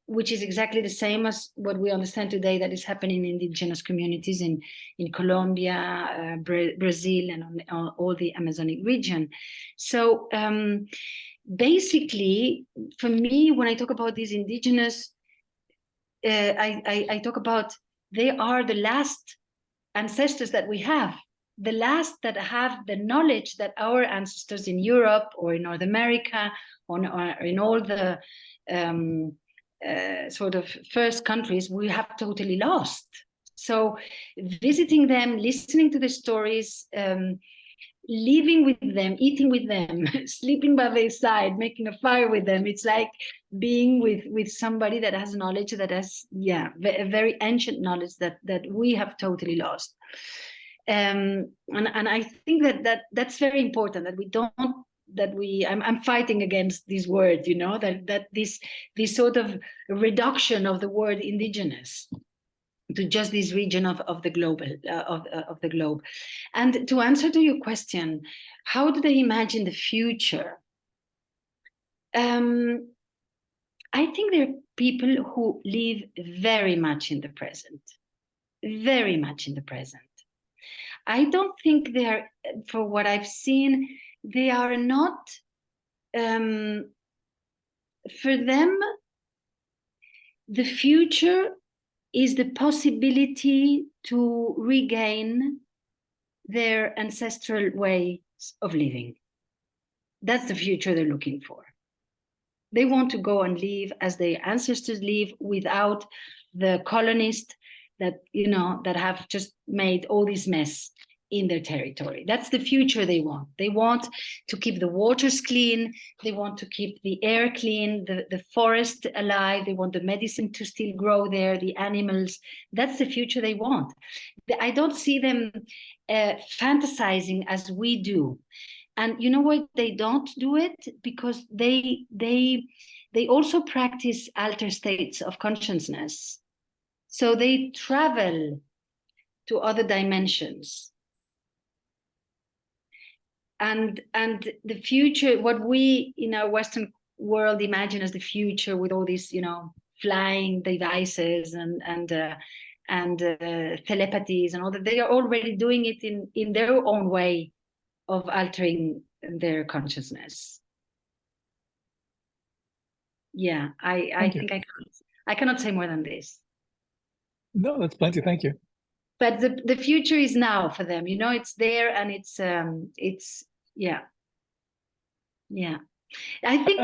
which is exactly the same as what we understand today that is happening in indigenous communities in Colombia, Brazil, and on all the Amazonic region. So basically, for me, when I talk about these indigenous, I talk about they are the last ancestors that we have, the last that have the knowledge that our ancestors in Europe or in North America or in all the sort of first countries we have totally lost. So visiting them, listening to the stories, living with them, eating with them, sleeping by their side, making a fire with them. It's like being with somebody that has knowledge, that has, a very ancient knowledge that we have totally lost. And I think that's very important, that we don't, I'm fighting against this word, that this sort of reduction of the word indigenous to just this region of the global of the globe. And to answer to your question, how do they imagine the future? I think there are people who live very much in the present, very much in the present. I don't think they are, for what I've seen, they are not, for them, the future is the possibility to regain their ancestral ways of living. That's the future they're looking for. They want to go and live as their ancestors live, without the colonists that, that have just made all this mess in their territory. That's the future they want. They want to keep the waters clean. They want to keep the air clean, the forest alive. They want the medicine to still grow there, the animals. That's the future they want. I don't see them fantasizing as we do. And you know why they don't do it? Because they also practice altered states of consciousness. So they travel to other dimensions. And the future, what we in our Western world imagine as the future, with all these, flying devices and telepathies and all that, they are already doing it in their own way of altering their consciousness. Yeah, I think I cannot say more than this. No, that's plenty. Thank you. But the future is now for them. It's there, and it's yeah. I think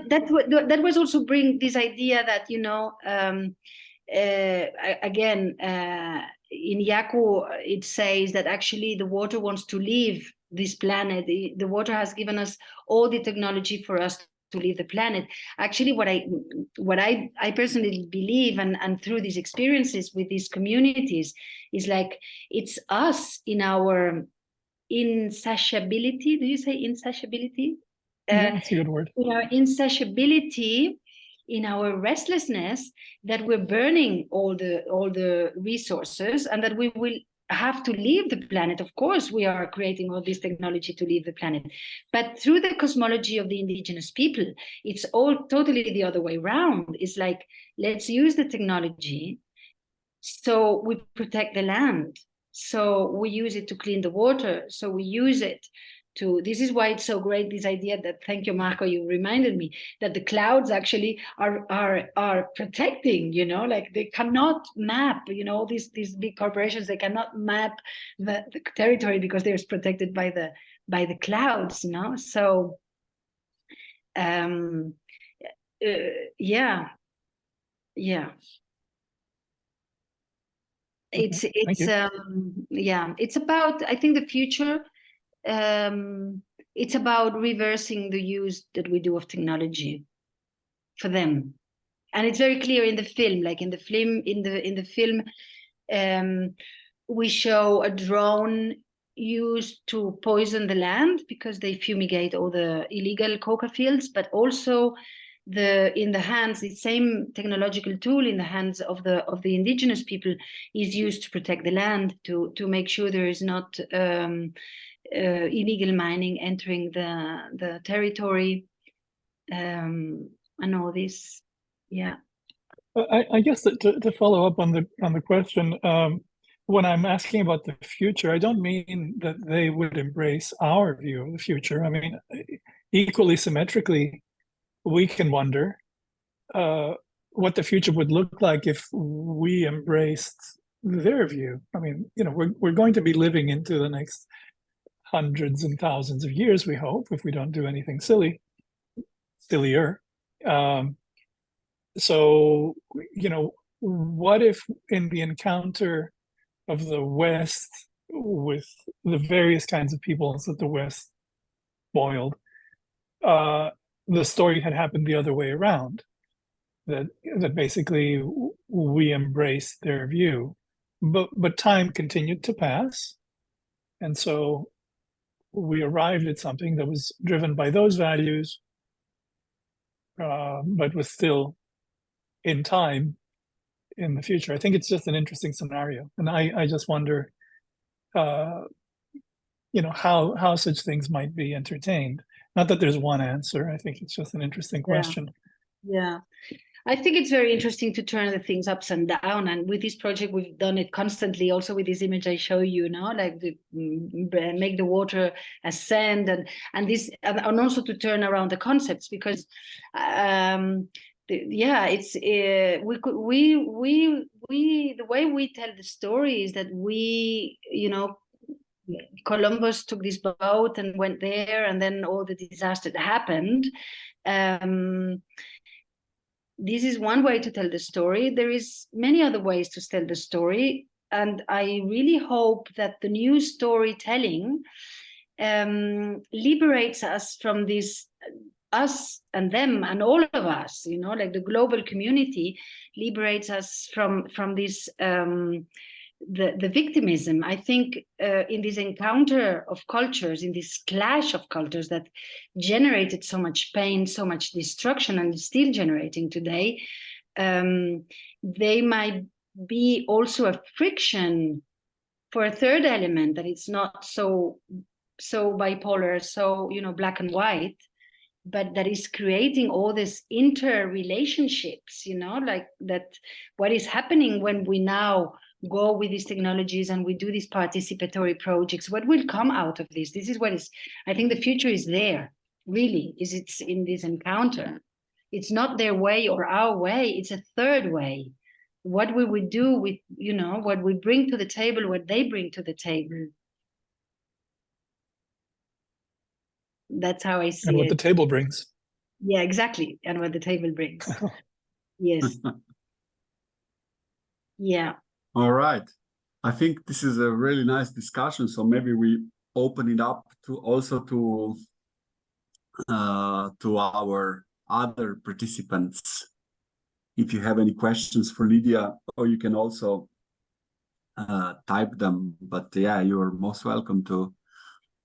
that was also bring this idea that again, in Yaku it says that actually the water wants to leave this planet. The water has given us all the technology for us to leave the planet. Actually, what I personally believe, and through these experiences with these communities, is like, it's us in our insatiability. Do you say insatiability? Yeah, that's a good word. In our insatiability, in our restlessness, that we're burning all the resources, and that we will have to leave the planet. Of course, we are creating all this technology to leave the planet, but through the cosmology of the indigenous people, it's all totally the other way around. It's like, let's use the technology so we protect the land, so we use it to clean the water, so we use it to, this is why it's so great, this idea that, thank you, Marco, you reminded me, that the clouds actually are protecting, like they cannot map, these big corporations, they cannot map the territory because they're protected by the clouds, so yeah. It's it's about, I think, the future. It's about reversing the use that we do of technology for them, and it's very clear in the film. Like in the film, we show a drone used to poison the land because they fumigate all the illegal coca fields, but also in the hands, the same technological tool in the hands of the indigenous people is used to protect the land, to make sure there is not illegal mining entering the territory, and all this. I guess to follow up on the question, when I'm asking about the future, I don't mean that they would embrace our view of the future. I mean, equally symmetrically, we can wonder what the future would look like if we embraced their view. I mean, we're going to be living into the next hundreds and thousands of years, we hope, if we don't do anything sillier. So, what if in the encounter of the West with the various kinds of peoples that the West spoiled, the story had happened the other way around, that basically we embraced their view, but time continued to pass, and so we arrived at something that was driven by those values, but was still in time in the future. I think it's just an interesting scenario, and I just wonder, how such things might be entertained. Not that there's one answer. I think it's just an interesting question. Yeah. I think it's very interesting to turn the things upside down. And with this project, we've done it constantly. Also with this image I show you, like make the water ascend, and this, and also to turn around the concepts, because it's the way we tell the story is that Columbus took this boat and went there, and then all the disaster that happened. This is one way to tell the story. There is many other ways to tell the story, and I really hope that the new storytelling liberates us from this, us and them and all of us, like the global community liberates us from this the victimism. I think in this encounter of cultures, in this clash of cultures that generated so much pain, so much destruction, and is still generating today, they might be also a friction for a third element, that it's not so bipolar, so black and white, but that is creating all these interrelationships, like that. What is happening when we now go with these technologies and we do these participatory projects? What will come out of this? This is what is, I think the future is there, really, it's in this encounter. It's not their way or our way, it's a third way. What we would do with, what we bring to the table, what they bring to the table. That's how I see it. And what the table brings. Yeah, exactly. And what the table brings. Yes. Yeah. All right. I think this is a really nice discussion. So maybe we open it up to our other participants. If you have any questions for Lydia, or you can also type them. But yeah, you are most welcome to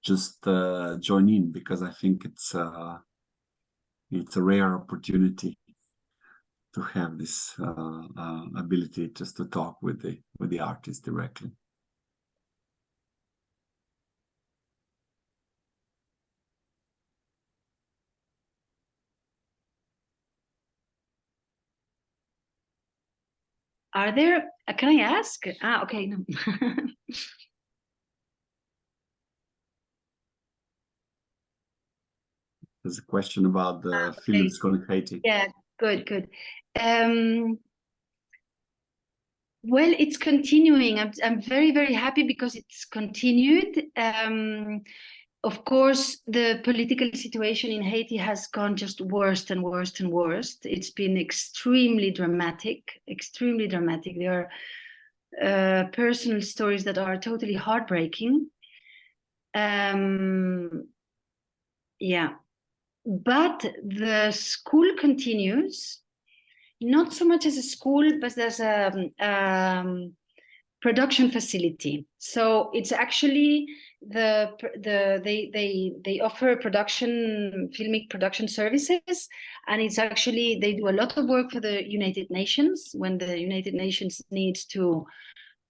just join in, because I think it's a rare opportunity to have this ability just to talk with the artist directly. Are there, can I ask? Okay, no. There's a question about the films going Haiti. Yeah, good. Well, it's continuing. I'm very, very happy because it's continued. Of course, the political situation in Haiti has gone just worse and worse and worse. It's been extremely dramatic, extremely dramatic. There are personal stories that are totally heartbreaking. Yeah, but the school continues. Not so much as a school, but as a production facility. So it's actually they offer filmic production services, and it's actually, they do a lot of work for the United Nations when the United Nations needs to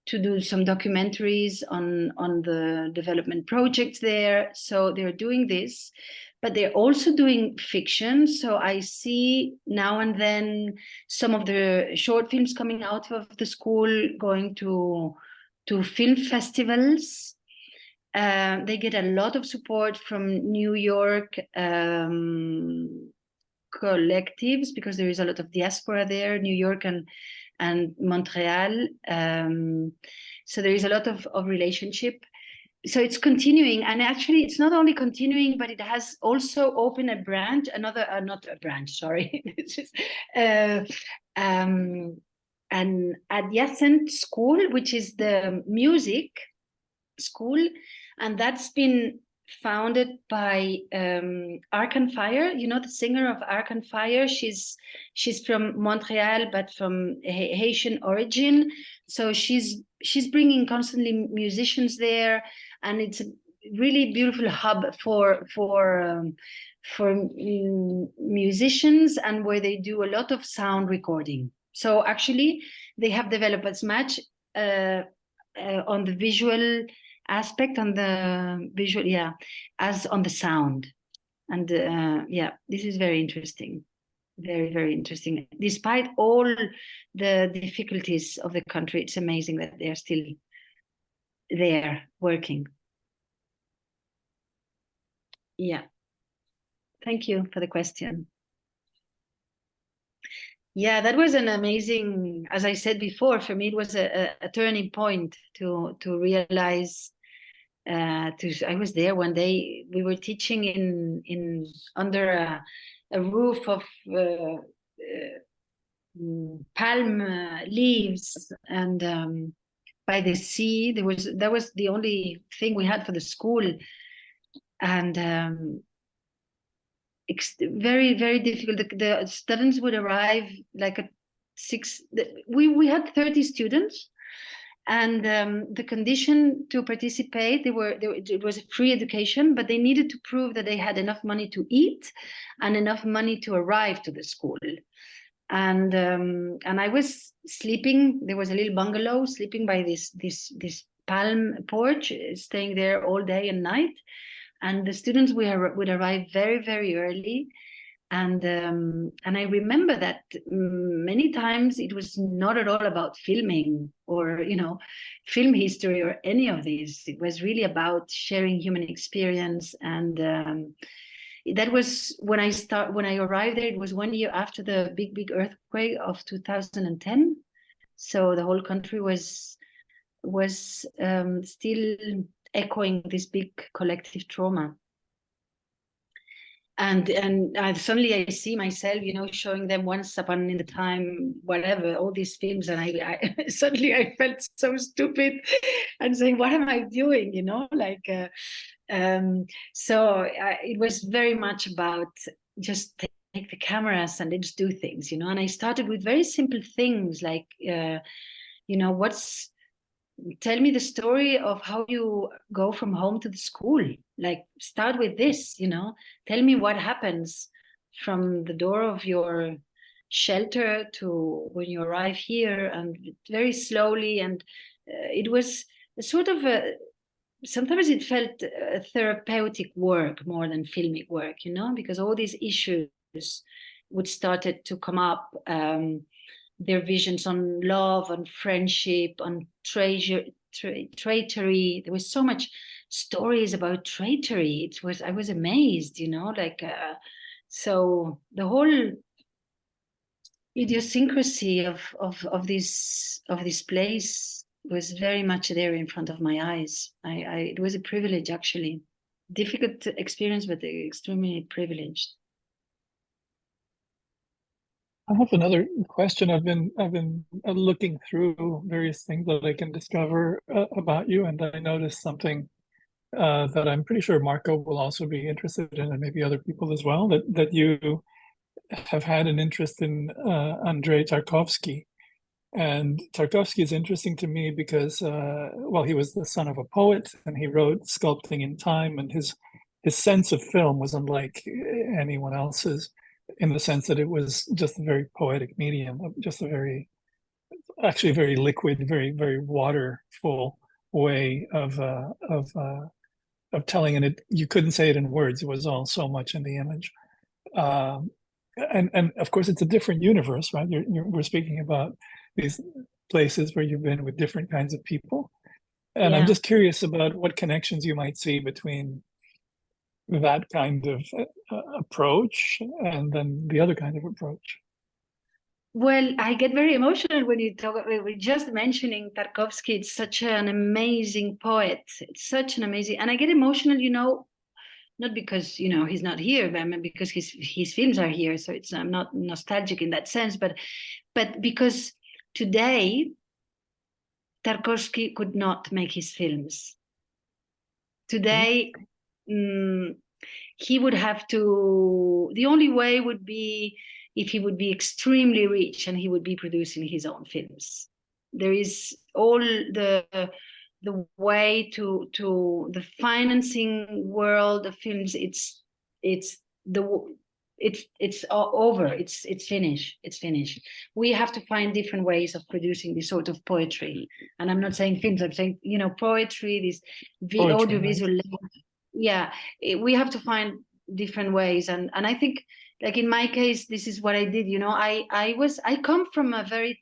do some documentaries on the development projects there. So they're doing this, but they're also doing fiction. So I see now and then some of the short films coming out of the school going to film festivals. They get a lot of support from New York collectives, because there is a lot of diaspora there, New York and Montreal. So there is a lot of relationship. So it's continuing, and actually it's not only continuing, but it has also opened a branch, not a branch, sorry. It's just, a an adjacent school, which is the music school, and that's been founded by Arc and Fire. You know the singer of Arc and Fire. She's from Montreal, but from Haitian origin. So she's bringing constantly musicians there, and it's a really beautiful hub for musicians, and where they do a lot of sound recording. So actually, they have developed as much on the visual aspect, on the visual, as on the sound. And this is very interesting, very, very interesting. Despite all the difficulties of the country, it's amazing that they're still there working. Yeah, thank you for the question. Yeah, that was an amazing, as I said before, for me, it was a turning point to realize. I was there one day. We were teaching in under a roof of palm leaves, and by the sea. That was the only thing we had for the school, and very, very difficult. The students would arrive like at 6. We had 30 students, and the condition to participate, it was a free education, but they needed to prove that they had enough money to eat and enough money to arrive to the school. And I was sleeping. There was a little bungalow, sleeping by this palm porch, staying there all day and night. And the students would arrive very, very early. And I remember that many times it was not at all about filming or, film history or any of this. It was really about sharing human experience. And that was when I arrived there. It was 1 year after the big earthquake of 2010. So the whole country was still echoing this big collective trauma. And suddenly I see myself, showing them Once Upon a Time, whatever, all these films, and I suddenly I felt so stupid and saying, what am I doing? It was very much about just take the cameras and let's do things, and I started with very simple things like, tell me the story of how you go from home to the school. Like, start with this, tell me what happens from the door of your shelter to when you arrive here, and very slowly. And it was a sort of sometimes it felt a therapeutic work more than filmic work, because all these issues would started to come up. Their visions on love, on friendship, on treachery. There was so much stories about treachery. I was amazed, so the whole idiosyncrasy of this place was very much there in front of my eyes. It was a privilege, actually. Difficult experience, but extremely privileged. I have another question. I've been looking through various things that I can discover about you, and I noticed something that I'm pretty sure Marco will also be interested in, and maybe other people as well. That you have had an interest in Andrei Tarkovsky, and Tarkovsky is interesting to me because he was the son of a poet, and he wrote Sculpting in Time, and his sense of film was unlike anyone else's, in the sense that it was just a very poetic medium, just a very liquid, very, very waterful way of telling. And you couldn't say it in words. It was all so much in the image. And of course, it's a different universe, right? We're speaking about these places where you've been with different kinds of people. And yeah. I'm just curious about what connections you might see between that kind of approach and then the other kind of approach. Well, I get very emotional when you talk. We're just mentioning Tarkovsky. It's such an amazing poet. It's such an amazing, and I get emotional, not because he's not here, but because his films are here. So I'm not nostalgic in that sense, but because today, Tarkovsky could not make his films. Today, he would have to, the only way would be if he would be extremely rich and he would be producing his own films. There is all the way to the financing world of films. It's all over. It's finished. We have to find different ways of producing this sort of poetry. And I'm not saying films. I'm saying, you know, poetry. This audiovisual. Right. Yeah, we have to find different ways. And I think, like in my case, this is what I did. You know, I come from a very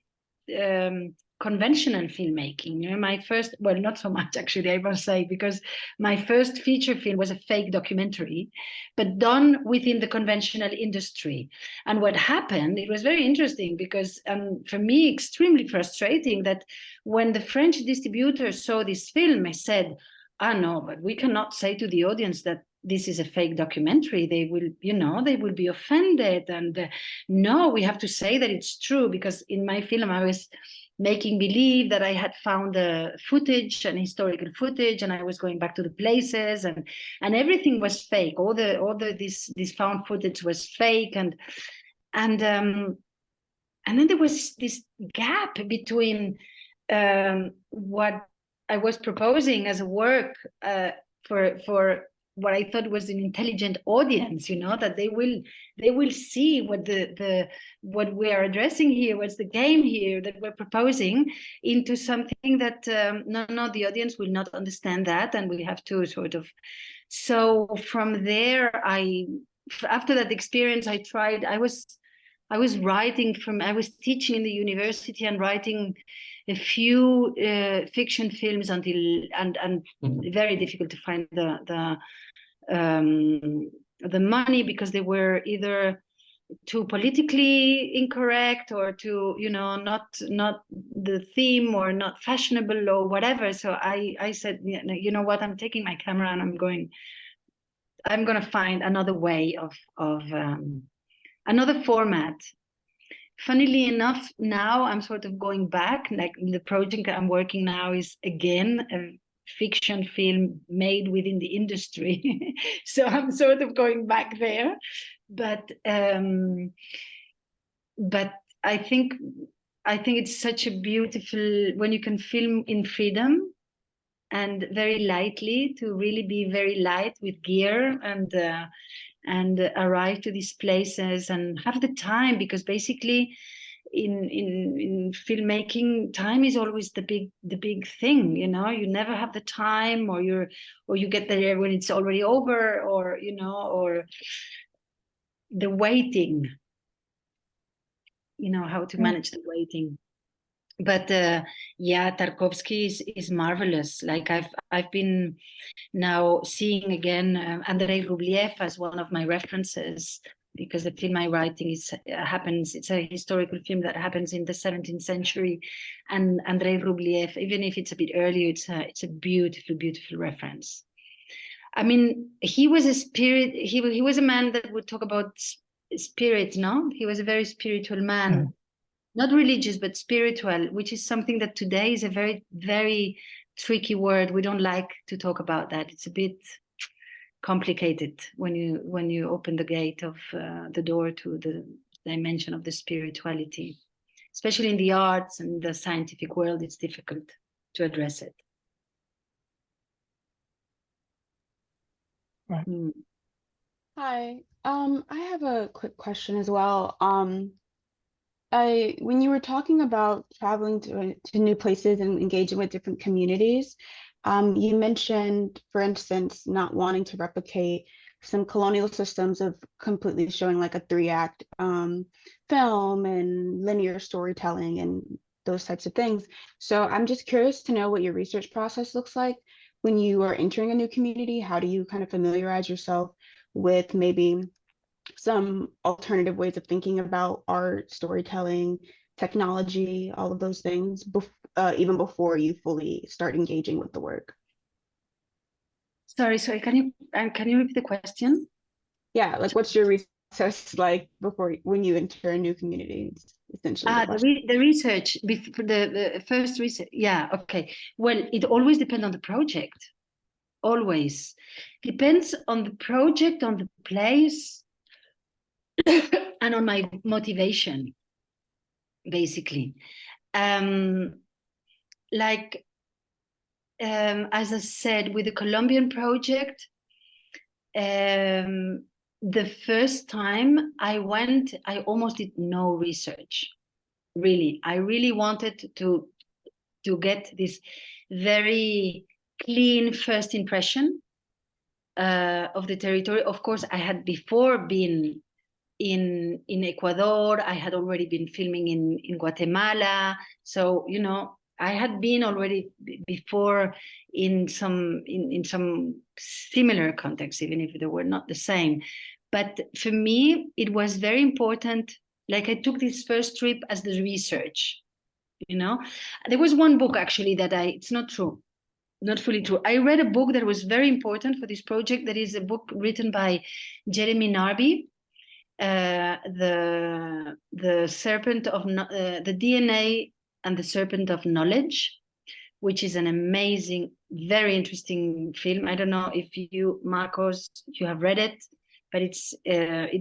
conventional filmmaking. You know, my first, well, not so much actually, I must say, because my first feature film was a fake documentary, but done within the conventional industry. And what happened, it was very interesting because for me, extremely frustrating that when the French distributors saw this film, I said, no, but we cannot say to the audience that this is a fake documentary. They will, you know, they will be offended. And no, we have to say that it's true, because in my film, I was making believe that I had found footage and historical footage, and I was going back to the places, and everything was fake. All this found footage was fake, and then there was this gap between what I was proposing as a work for what I thought was an intelligent audience, you know, that they will see what what we are addressing here, what's the game here that we're proposing, into something that no, the audience will not understand that, and we have to sort of. So from there, after that experience, I was writing I was teaching in the university and writing a few fiction films until and very difficult to find the money, because they were either too politically incorrect or too, you know, not the theme or not fashionable or whatever. So I said, you know what, I'm taking my camera and I'm going to find another way of another format. Funnily enough, now I'm sort of going back. Like the project I'm working now is again a fiction film made within the industry. So I'm sort of going back there. But I think it's such a beautiful, when you can film in freedom and very lightly, to really be very light with gear and arrive to these places and have the time, because basically in filmmaking, time is always the big thing, you know. You never have the time, or you get there when it's already over, or you know, or the waiting, you know, how to manage the waiting. But yeah, Tarkovsky is marvelous. Like I've been now seeing again Andrei Rublev as one of my references, because the film I'm writing it's a historical film that happens in the 17th century, and Andrei Rublev, even if it's a bit earlier, it's a beautiful reference. I mean, he was a spirit. He was a man that would talk about spirit. No, he was a very spiritual man. Mm. Not religious, but spiritual, which is something that today is a very, very tricky word. We don't like to talk about that. It's a bit complicated when you open the gate of the door to the dimension of the spirituality. Especially in the arts and the scientific world, it's difficult to address it. Right. Hi, I have a quick question as well. When you were talking about traveling to new places and engaging with different communities, you mentioned, for instance, not wanting to replicate some colonial systems of completely showing like a 3-act film and linear storytelling and those types of things. So I'm just curious to know what your research process looks like when you are entering a new community. How do you kind of familiarize yourself with maybe some alternative ways of thinking about art, storytelling, technology, all of those things, even before you fully start engaging with the work? Sorry, can you repeat the question? Yeah, like what's your research process like before when you enter a new community? It's essentially the question. The research, the first research. Yeah, okay. Well, it always depends on the project. Always depends on the project, on the place, and on my motivation, basically. As I said, with the Colombian project, the first time I went, I almost did no research. Really, I really wanted to get this very clean first impression of the territory. Of course, I had before been in Ecuador. I had already been filming in Guatemala. So, you know, I had been already before in some similar contexts, even if they were not the same. But for me, it was very important. Like, I took this first trip as the research, you know. There was one book actually that it's not true, not fully true. I read a book that was very important for this project. That is a book written by Jeremy Narby, the serpent of the DNA and the serpent of knowledge, which is an amazing, very interesting film. I don't know if you, Marcos, you have read it, but it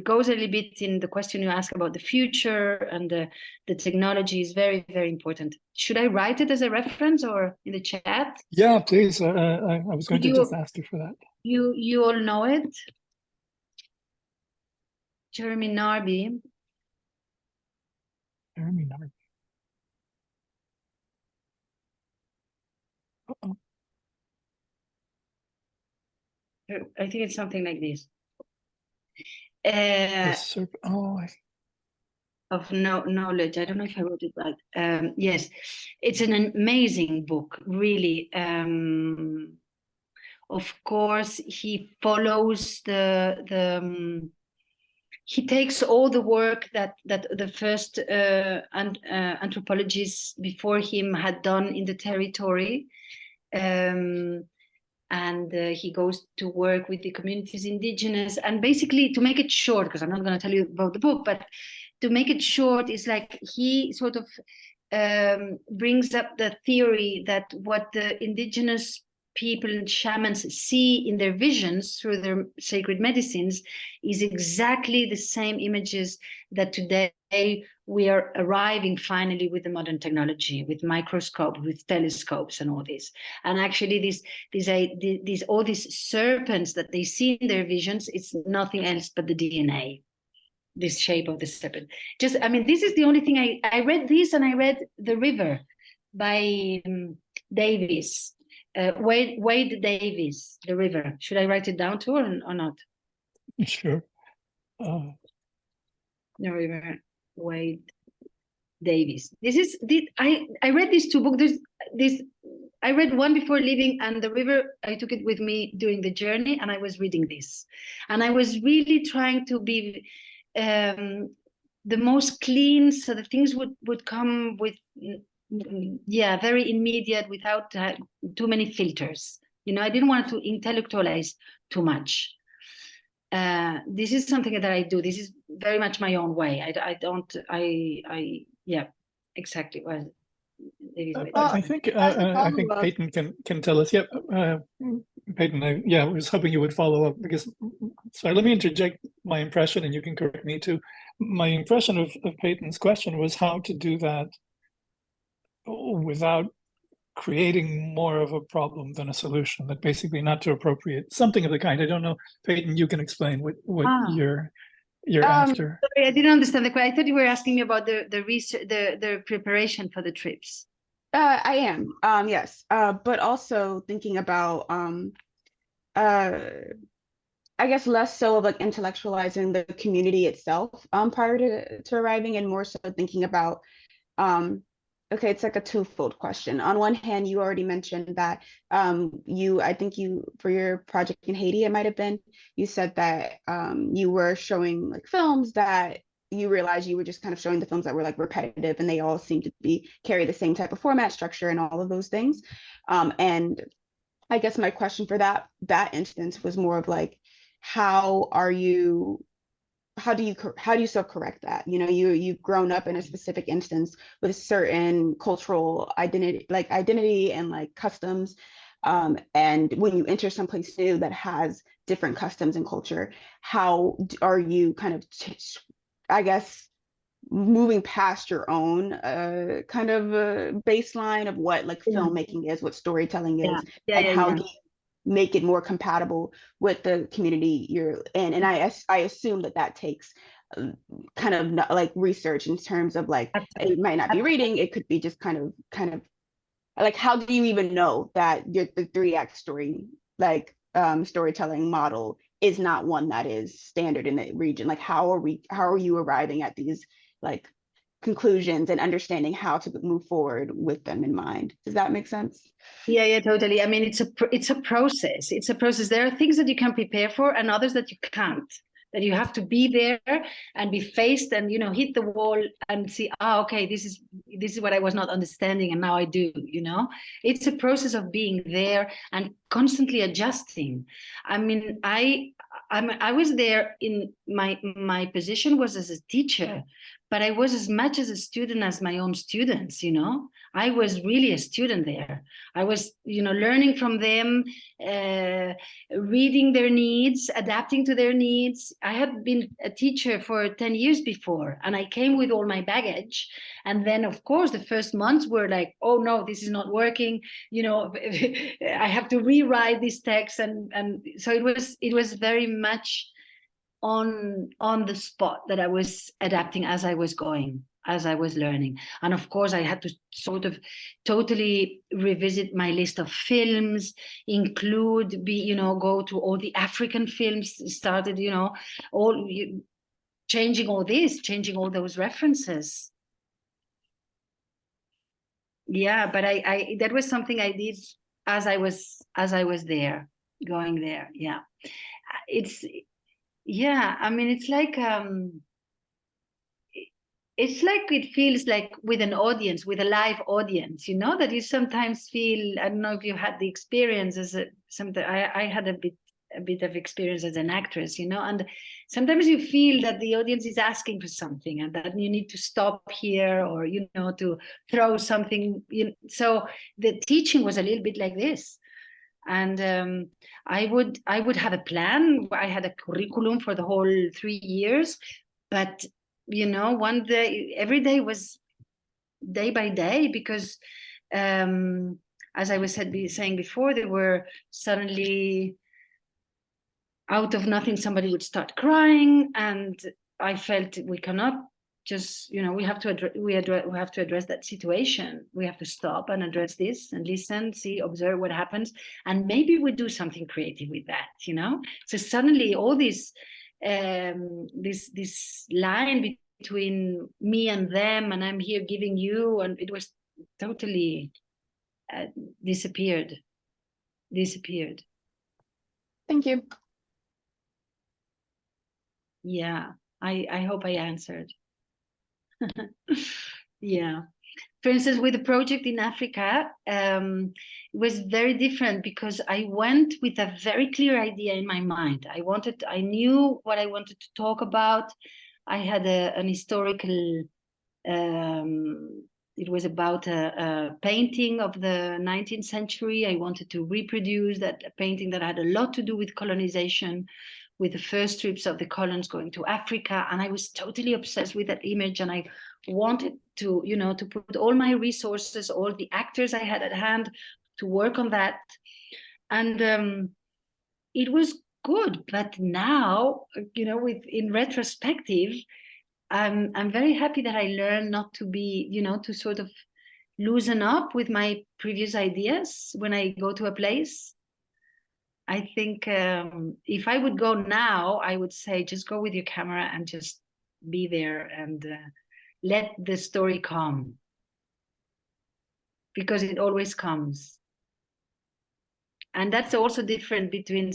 goes a little bit in the question you asked about the future, and the technology is very, very important. Should I write it as a reference or in the chat? Yeah, please. I was going to just ask you for that. You all know it? Jeremy Narby. Jeremy Narby. Uh-oh. I think it's something like this. Of knowledge. I don't know if I wrote it right. Yes, it's an amazing book, really. Of course, he follows he takes all the work that the first anthropologists before him had done in the territory. And he goes to work with the communities indigenous, and basically, to make it short, because I'm not going to tell you about the book, but to make it short, is like he sort of brings up the theory that what the indigenous people and shamans see in their visions through their sacred medicines is exactly the same images that today we are arriving finally with the modern technology, with microscopes, with telescopes and all this. And actually all these serpents that they see in their visions, it's nothing else but the DNA, this shape of the serpent. This is the only thing I read this, and I read The River by Davis. Wade Davis, The River. Should I write it down too or not? Sure. The River, Wade Davis. I read these two books. I read one before leaving, and The River, I took it with me during the journey, and I was reading this. And I was really trying to be the most clean, so the things would come with very immediate, without too many filters. You know, I didn't want to intellectualize too much. This is something that I do. This is very much my own way. Exactly. Well, I think Peyton can tell us. Peyton, I was hoping you would follow up, because, sorry, let me interject my impression, and you can correct me too. My impression of Peyton's question was how to do that without creating more of a problem than a solution, that basically not to appropriate something of the kind. I don't know, Peyton, you can explain what you're after. Sorry, I didn't understand the question. I thought you were asking me about the research, the preparation for the trips. I am, yes, but also thinking about I guess less so of like intellectualizing the community itself prior to arriving, and more so thinking about okay, it's like a twofold question. On one hand, you already mentioned that I think for your project in Haiti, it might have been, you said that you were showing like films that you realized you were just kind of showing the films that were like repetitive, and they all seem to carry the same type of format, structure, and all of those things. And I guess my question for that instance was more of like, how are you how do you self-correct that? You know, you've grown up in a specific instance with certain cultural identity and like customs. And when you enter someplace new that has different customs and culture, how are you kind of, I guess, moving past your own kind of baseline of what like filmmaking is, what storytelling is, and how do you make it more compatible with the community you're in? And I assume that takes kind of like research in terms of like, it might not be reading, it could be just kind of like, how do you even know that the 3-act story, like storytelling model is not one that is standard in the region? Like, how are you arriving at these like conclusions and understanding how to move forward with them in mind? Does that make sense? Yeah, totally. I mean, it's a process. It's a process. There are things that you can prepare for and others that you can't, that you have to be there and be faced and, you know, hit the wall and see, okay, this is what I was not understanding and now I do, you know. It's a process of being there and constantly adjusting. I mean, I was there in my position was as a teacher, but I was as much as a student as my own students, you know. I was really a student there. I was, you know, learning from them, reading their needs, adapting to their needs. I had been a teacher for 10 years before, and I came with all my baggage. And then, of course, the first months were like, oh no, this is not working. You know, I have to rewrite this text, and so it was very much on the spot that I was adapting as I was going, as I was learning. And of course I had to sort of totally revisit my list of films, include, go to all the African films, started, changing all those references. Yeah, but I that was something I did as I was there, going there. Yeah. I mean, it's like it feels like with an audience, with a live audience, you know, that you sometimes feel, I don't know if you had the experience I had a bit of experience as an actress, you know, and sometimes you feel that the audience is asking for something and that you need to stop here or, you know, to throw something. So the teaching was a little bit like this. And I would have a plan. I had a curriculum for the whole 3 years, but you know, one day, every day was day by day, because as I was saying before, there were suddenly, out of nothing, somebody would start crying, and I felt we cannot just, you know, we have to address that situation. We have to stop and address this and listen, see, observe what happens, and maybe we do something creative with that, you know. So suddenly all this this line between me and them, and I'm here giving you, and it was totally disappeared. Thank you. Yeah, I hope I answered. Yeah. For instance, with the project in Africa, it was very different because I went with a very clear idea in my mind. I knew what I wanted to talk about. I had an historical, it was about a painting of the 19th century. I wanted to reproduce that painting that had a lot to do with colonization, with the first trips of the colons going to Africa. And I was totally obsessed with that image. And I wanted to, you know, to put all my resources, all the actors I had at hand to work on that. And it was good. But now, you know, in retrospective, I'm very happy that I learned not to be, you know, to sort of loosen up with my previous ideas when I go to a place. I think if I would go now, I would say just go with your camera and just be there and let the story come, because it always comes. And that's also different between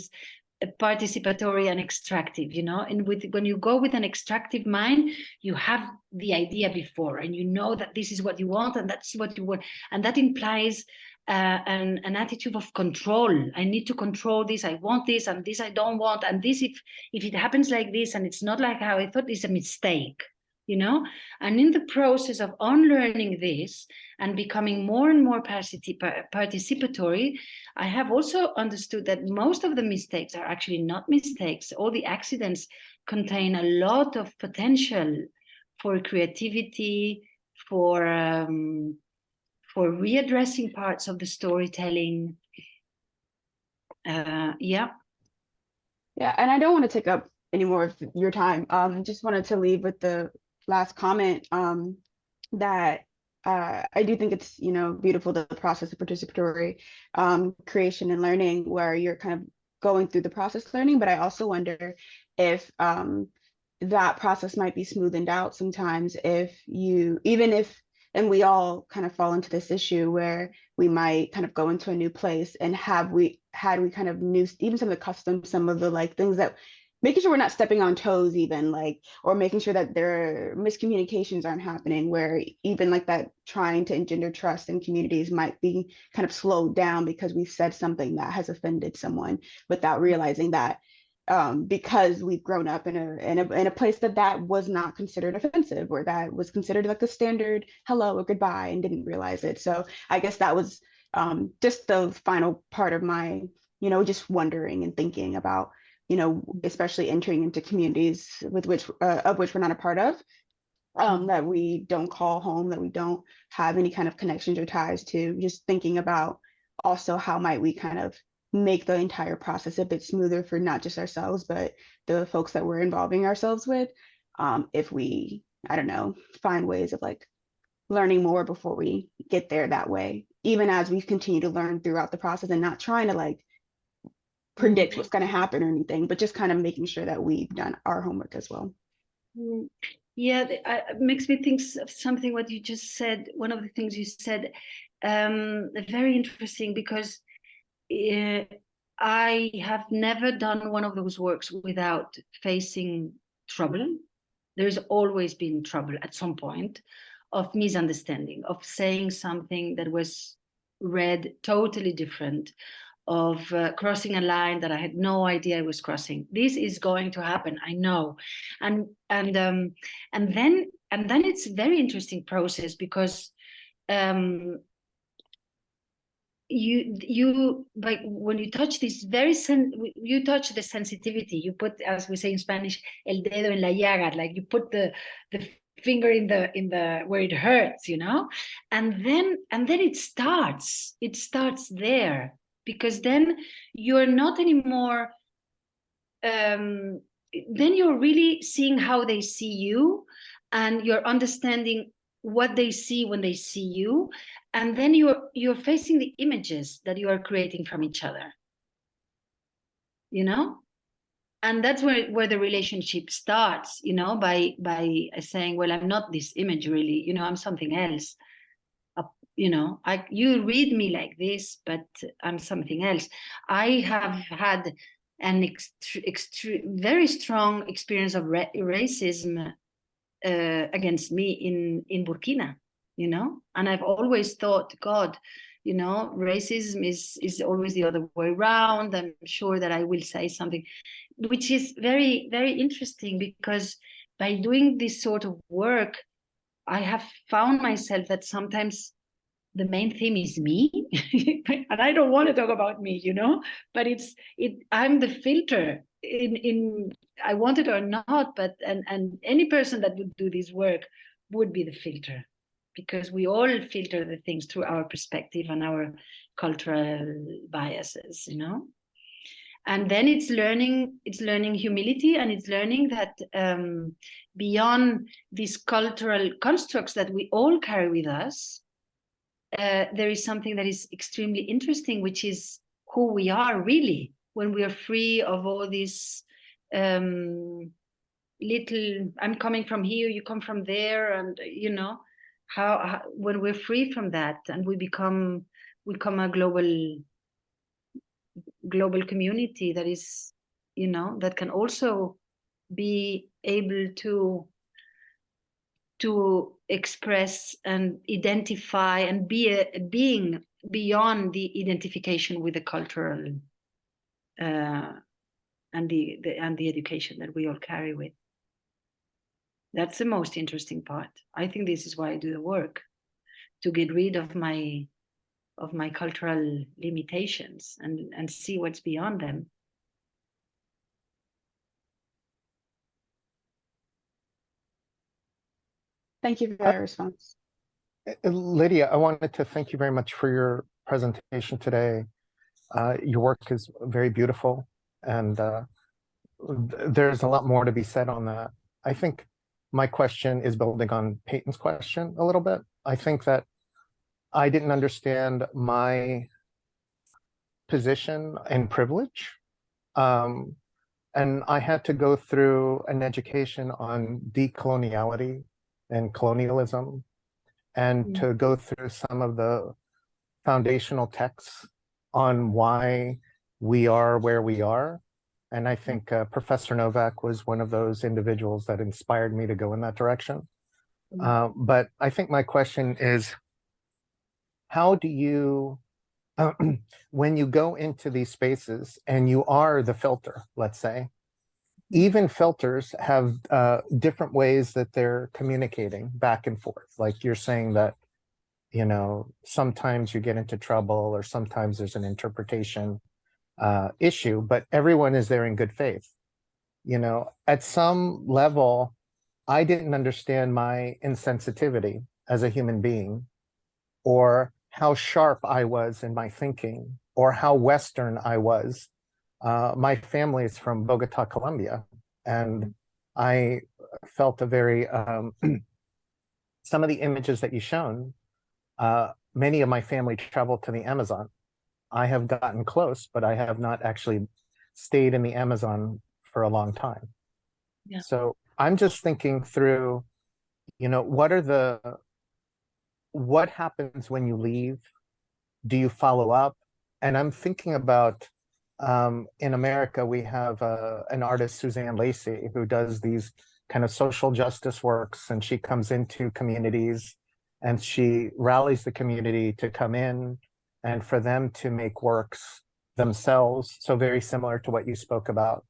participatory and extractive, you know. And when you go with an extractive mind, you have the idea before and you know that this is what you want and that's what you want, and that implies and an attitude of control. I need to control this. I want this, and this I don't want. And this, if it happens like this and it's not like how I thought, it's a mistake, you know? And in the process of unlearning this and becoming more and more participatory, I have also understood that most of the mistakes are actually not mistakes. All the accidents contain a lot of potential for creativity, for readdressing parts of the storytelling. Yeah, and I don't want to take up any more of your time. Just wanted to leave with the last comment, that I do think it's, you know, beautiful, the process of participatory creation and learning, where you're kind of going through the process learning, but I also wonder if that process might be smoothened out sometimes if you, even if, and we all kind of fall into this issue where we might kind of go into a new place, and had we kind of knew even some of the customs, some of the like things that, making sure we're not stepping on toes even, like, or making sure that there are miscommunications aren't happening, where even like that trying to engender trust in communities might be kind of slowed down because we said something that has offended someone without realizing that, because we've grown up in a place that was not considered offensive, or that was considered like a standard hello or goodbye, and didn't realize it. So I guess that was just the final part of my, you know, just wondering and thinking about, you know, especially entering into communities with which of which we're not a part of, that we don't call home, that we don't have any kind of connections or ties to. Just thinking about also how might we kind of make the entire process a bit smoother for not just ourselves, but the folks that we're involving ourselves with, if we, I don't know, find ways of like learning more before we get there that way, even as we continue to learn throughout the process, and not trying to like predict what's going to happen or anything, but just kind of making sure that we've done our homework as well. Yeah, it makes me think of something what you just said. One of the things you said, very interesting, because I have never done one of those works without facing trouble. There's always been trouble at some point, of misunderstanding, of saying something that was read totally different, of crossing a line that I had no idea I was crossing. This is going to happen, I know, and then it's a very interesting process, because you like when you touch this you touch the sensitivity, you put, as we say in Spanish, el dedo en la llaga, like you put the finger in the where it hurts, you know, and then it starts there, because then you're not anymore then you're really seeing how they see you, and you're understanding what they see when they see you, and then you're facing the images that you are creating from each other, you know, and that's where the relationship starts, you know, by saying, well, I'm not this image really, you know, I'm something else, you know, you read me like this, but I'm something else. I have had an very strong experience of racism against me in Burkina, you know, and I've always thought, God, you know, racism is always the other way around. I'm sure that I will say something, which is very, very interesting, because by doing this sort of work, I have found myself that sometimes the main theme is me, and I don't want to talk about me, you know, but I'm the filter in I want it or not, but and any person that would do this work would be the filter, because we all filter the things through our perspective and our cultural biases, you know. And then it's learning humility, and it's learning that beyond these cultural constructs that we all carry with us, there is something that is extremely interesting, which is who we are really when we are free of all these little, I'm coming from here, you come from there, and you know, how when we're free from that, and we become a global community that is, you know, that can also be able to express and identify and be a being beyond the identification with the cultural and the education that we all carry with. That's the most interesting part. I think this is why I do the work, to get rid of my cultural limitations and see what's beyond them. Thank you for that response. Lydia, I wanted to thank you very much for your presentation today. Your work is very beautiful, and there's a lot more to be said on that. I think my question is building on Peyton's question a little bit. I think that I didn't understand my position and privilege. And I had to go through an education on decoloniality and colonialism, and to go through some of the foundational texts on why we are where we are. And I think Professor Novak was one of those individuals that inspired me to go in that direction. But I think my question is, how do you, when you go into these spaces and you are the filter, let's say, even filters have different ways that they're communicating back and forth. Like you're saying that, you know, sometimes you get into trouble or sometimes there's an interpretation issue, but everyone is there in good faith. You know, at some level, I didn't understand my insensitivity as a human being, or how sharp I was in my thinking, or how Western I was. My family is from Bogota, Colombia, and I felt a very, some of the images that you've shown, many of my family traveled to the Amazon. I have gotten close, but I have not actually stayed in the Amazon for a long time. Yeah. So I'm just thinking through, you know, what happens when you leave? Do you follow up? And I'm thinking about, in America, we have an artist, Suzanne Lacey, who does these kind of social justice works, and she comes into communities and she rallies the community to come in and for them to make works themselves. So very similar to what you spoke about.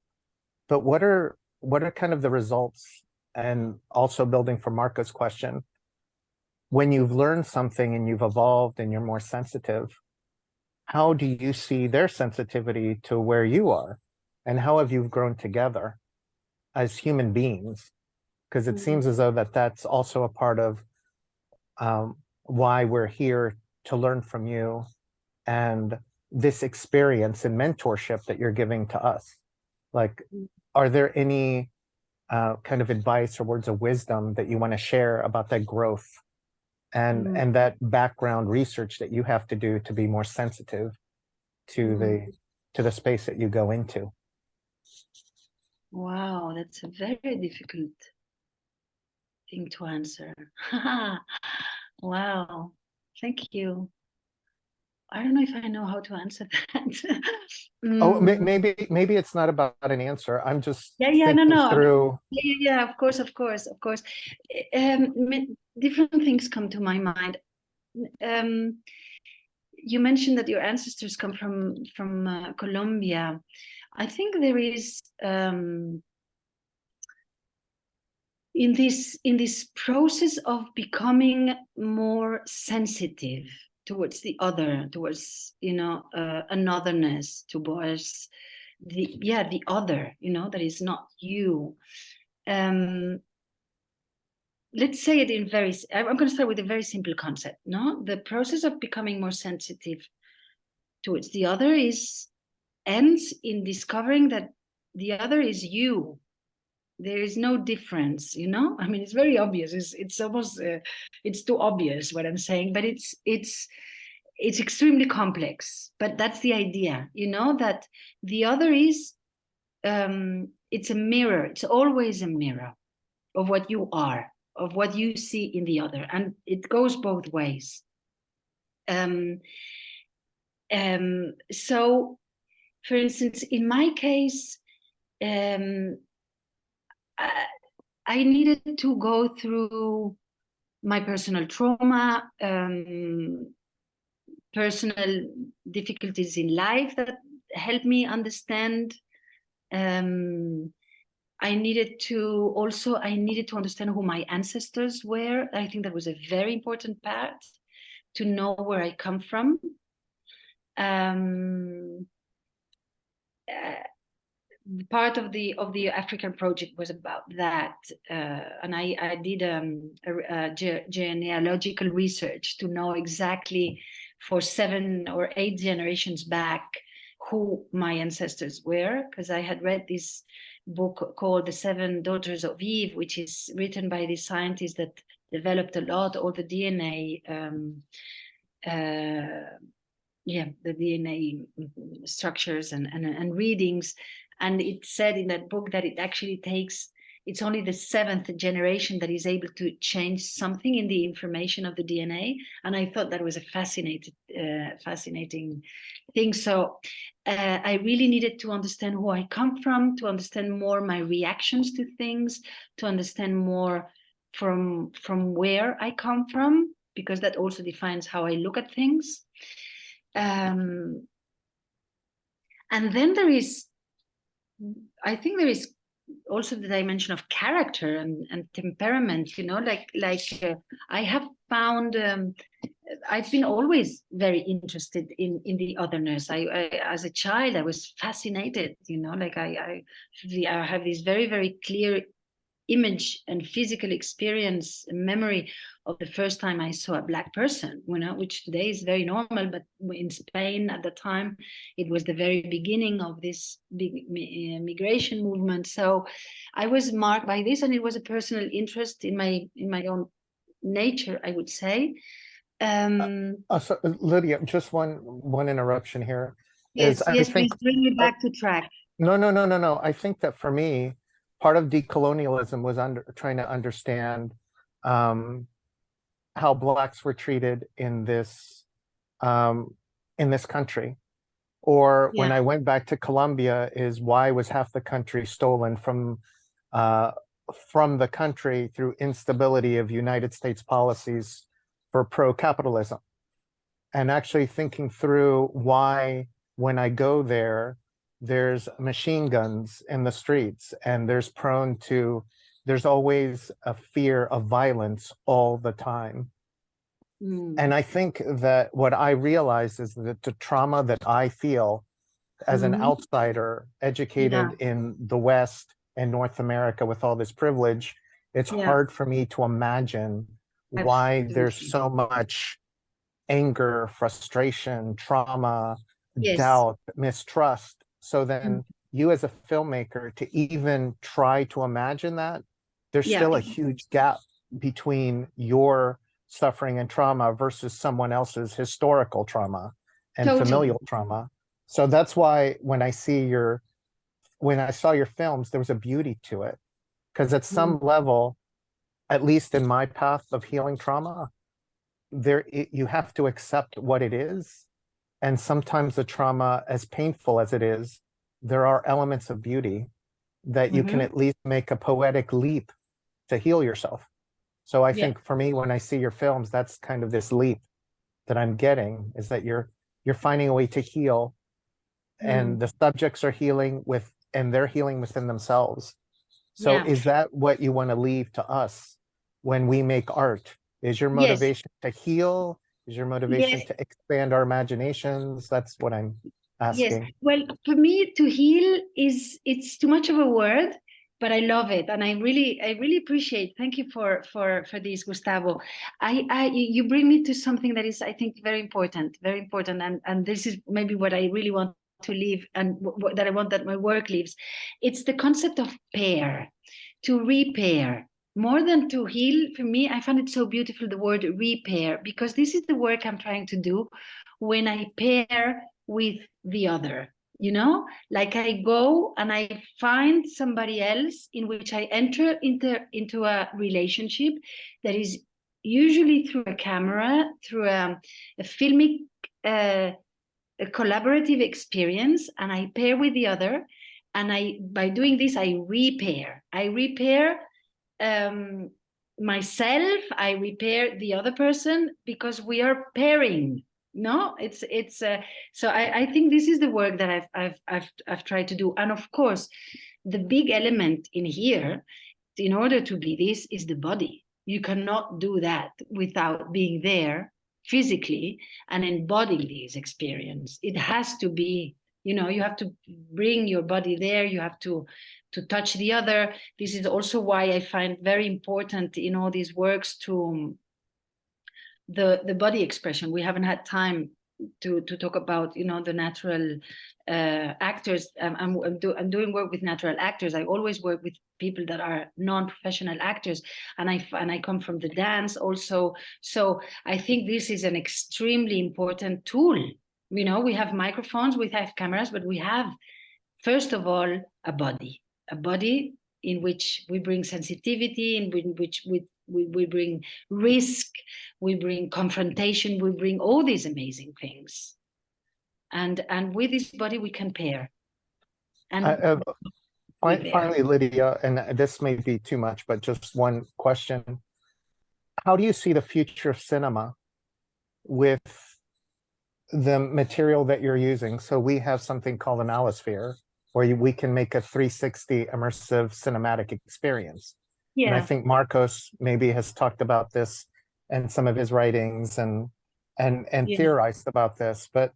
But what are kind of the results? And also building for Marco's question, when you've learned something and you've evolved and you're more sensitive, how do you see their sensitivity to where you are? And how have you grown together as human beings? Because it seems as though that's also a part of why we're here, to learn from you and this experience and mentorship that you're giving to us. Like, are there any kind of advice or words of wisdom that you want to share about that growth and that background research that you have to do to be more sensitive to the space that you go into? Wow, that's a very difficult thing to answer. Wow, thank you. I don't know if I know how to answer that. Oh, maybe it's not about an answer. I'm just thinking through. Yeah, of course. Different things come to my mind. You mentioned that your ancestors come from Colombia. I think there is in this process of becoming more sensitive towards the other, towards anotherness, towards the other, that is not you. Let's say it I'm going to start with a very simple concept. No, the process of becoming more sensitive towards the other ends in discovering that the other is you. There is no difference, I mean, it's very obvious. It's almost it's too obvious what I'm saying, but it's extremely complex. But that's the idea, that the other is it's a mirror. It's always a mirror of what you are, of what you see in the other, and it goes both ways. So, for instance, in my case, I needed to go through my personal trauma personal difficulties in life that helped me understand. I needed to understand who my ancestors were. I think that was a very important part, to know where I come from. Part of the African project was about that, and I did genealogical research to know exactly for 7 or 8 generations back who my ancestors were, because I had read this book called The 7 Daughters of Eve, which is written by the scientists that developed a lot all the DNA. The DNA structures and readings. And it said in that book that it's only the 7th generation that is able to change something in the information of the DNA. And I thought that was a fascinating thing. So I really needed to understand who I come from, to understand more my reactions to things, to understand more from where I come from, because that also defines how I look at things. And then I think there is also the dimension of character and temperament, I have found, I've been always very interested in the otherness. I as a child, I was fascinated, I have this very, very clear image and physical experience and memory of the first time I saw a Black person, which today is very normal, but in Spain at the time, it was the very beginning of this big migration movement. So I was marked by this, and it was a personal interest in my own nature, I would say. So, Lydia, just one interruption here. Yes, please bring me back to track. No. I think that for me, part of decolonialism was trying to understand how Blacks were treated in this country. Or when I went back to Colombia, is why was half the country stolen from the country through instability of United States policies for pro-capitalism. And actually thinking through why, when I go there, there's machine guns in the streets, and there's always a fear of violence all the time. And I think that what I realized is that the trauma that I feel as an outsider educated in the West and North America with all this privilege, it's hard for me to imagine why there's so much anger, frustration, trauma, doubt, mistrust. So then you as a filmmaker, to even try to imagine that, there's still a huge gap between your suffering and trauma versus someone else's historical trauma and familial trauma. So that's why when I saw your films, there was a beauty to it, because at some level, at least in my path of healing trauma, you have to accept what it is. And sometimes the trauma, as painful as it is, there are elements of beauty that you can at least make a poetic leap to heal yourself. So I think for me, when I see your films, that's kind of this leap that I'm getting, is that you're finding a way to heal, and the subjects are healing and they're healing within themselves. So is that what you want to leave to us when we make art? Is your motivation to heal? Is your motivation to expand our imaginations? That's what I'm asking. Yes. Well, for me, to heal it's too much of a word, but I love it, and I really appreciate. Thank you for this, Gustavo. You bring me to something that is, I think, very important, and this is maybe what I really want to leave, and that I want that my work leaves. It's the concept of pair, to repair. More than to heal, for me, I find it so beautiful, the word repair, because this is the work I'm trying to do when I pair with the other, like I go and I find somebody else in which I enter into a relationship that is usually through a camera, through a filmic, a collaborative experience, and I pair with the other. And by doing this, I repair myself, I repair the other person, because we are pairing. No, it's so I think this is the work that I've tried to do. And of course, the big element in here, in order to be this, is the body. You cannot do that without being there physically and embodying this experience. It has to be, you have to bring your body there. You have to touch the other. This is also why I find very important in all these works to the body expression. We haven't had time to talk about the natural actors. I'm doing work with natural actors. I always work with people that are non-professional actors, and I come from the dance also. So I think this is an extremely important tool. We have microphones, we have cameras, but we have, first of all, a body in which we bring sensitivity, in which we bring risk, we bring confrontation, we bring all these amazing things. And with this body, we can pair. And finally, Lydia, and this may be too much, but just one question. How do you see the future of cinema with the material that you're using? So we have something called an allosphere, where we can make a 360 immersive cinematic experience. Yeah. And I think Marcos maybe has talked about this in some of his writings and theorized about this. But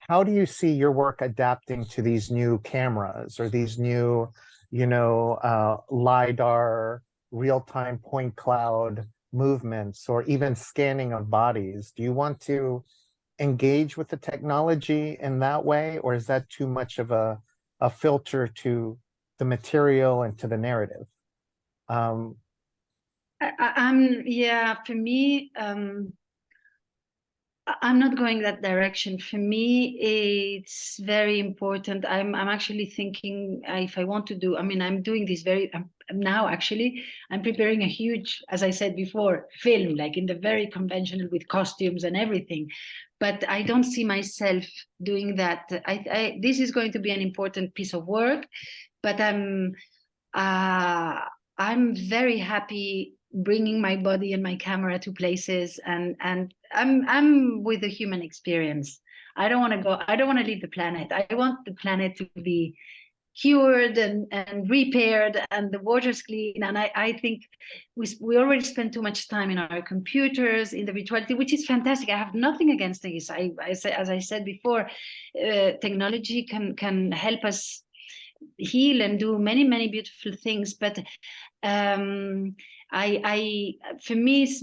how do you see your work adapting to these new cameras or these new, LiDAR, real-time point cloud movements, or even scanning of bodies? Do you want to engage with the technology in that way, or is that too much of a filter to the material and to the narrative? For me, I'm not going that direction. For me, it's very important. I'm actually thinking, if I want to do, I'm doing this now actually, I'm preparing a huge, as I said before, film, like in the very conventional with costumes and everything. But I don't see myself doing that. This is going to be an important piece of work, but I'm very happy bringing my body and my camera to places, and I'm with the human experience. I don't want to leave the planet. I want the planet to be cured and repaired and the water's clean. And I think we already spend too much time in our computers, in the virtuality, which is fantastic. I have nothing against this. As I said before, technology can help us heal and do many, many beautiful things. But for me,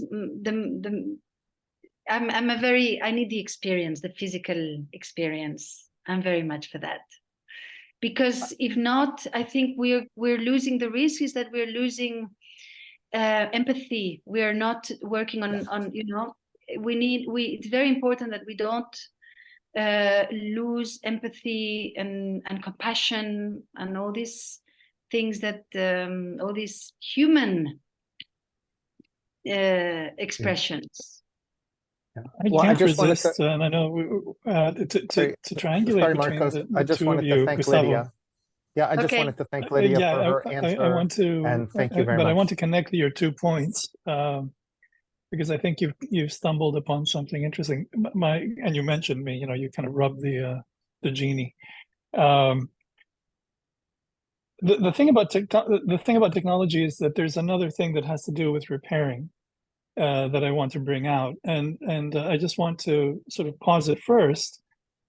I need the experience, the physical experience. I'm very much for that. Because if not, I think we're losing. The risk is that we're losing empathy. We are not working on it's very important that we don't lose empathy and compassion and all these things that all these human expressions. I can't resist, and I know to triangulate sorry, between Marcos, the two of you, thank Gustavo. Lydia. Yeah, I just wanted to thank Lydia for her answer. I want to, and thank you very much. But I want to connect your 2 points because I think you've stumbled upon something interesting. And you mentioned me. You kind of rubbed the genie. The thing about technology is that there's another thing that has to do with repairing. That I want to bring out, and I just want to sort of posit first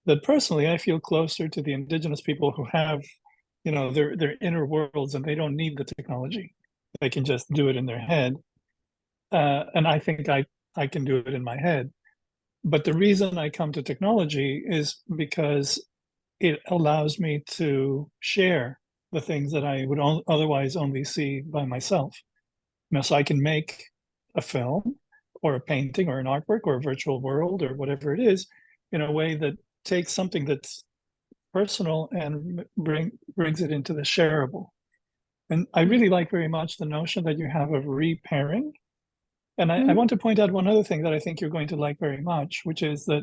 that personally I feel closer to the indigenous people who have, their inner worlds, and they don't need the technology; they can just do it in their head. And I think I can do it in my head. But the reason I come to technology is because it allows me to share the things that I would otherwise only see by myself. So I can make a film or a painting or an artwork or a virtual world or whatever it is in a way that takes something that's personal and brings it into the shareable. And I really like very much the notion that you have of repairing. And I want to point out one other thing that I think you're going to like very much, which is that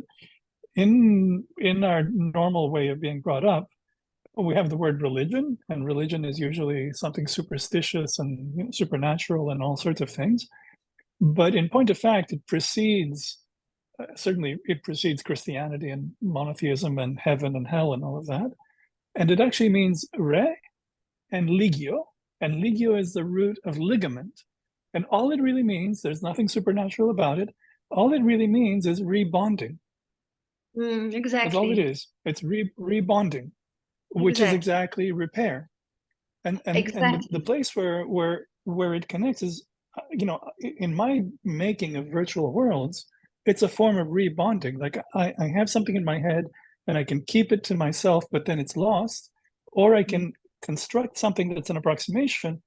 in our normal way of being brought up, we have the word religion, and religion is usually something superstitious and supernatural and all sorts of things. But in point of fact, it precedes certainly it precedes Christianity and monotheism and heaven and hell and all of that. And it actually means re and ligio. And ligio is the root of ligament. And all it really means, there's nothing supernatural about it. All it really means is rebonding. Exactly. That's all it is. It's rebonding, which is exactly repair. And Exactly. the place where it connects is, in my making of virtual worlds, it's a form of rebonding. Like I have something in my head and I can keep it to myself, but then it's lost, or I can construct something that's an approximation,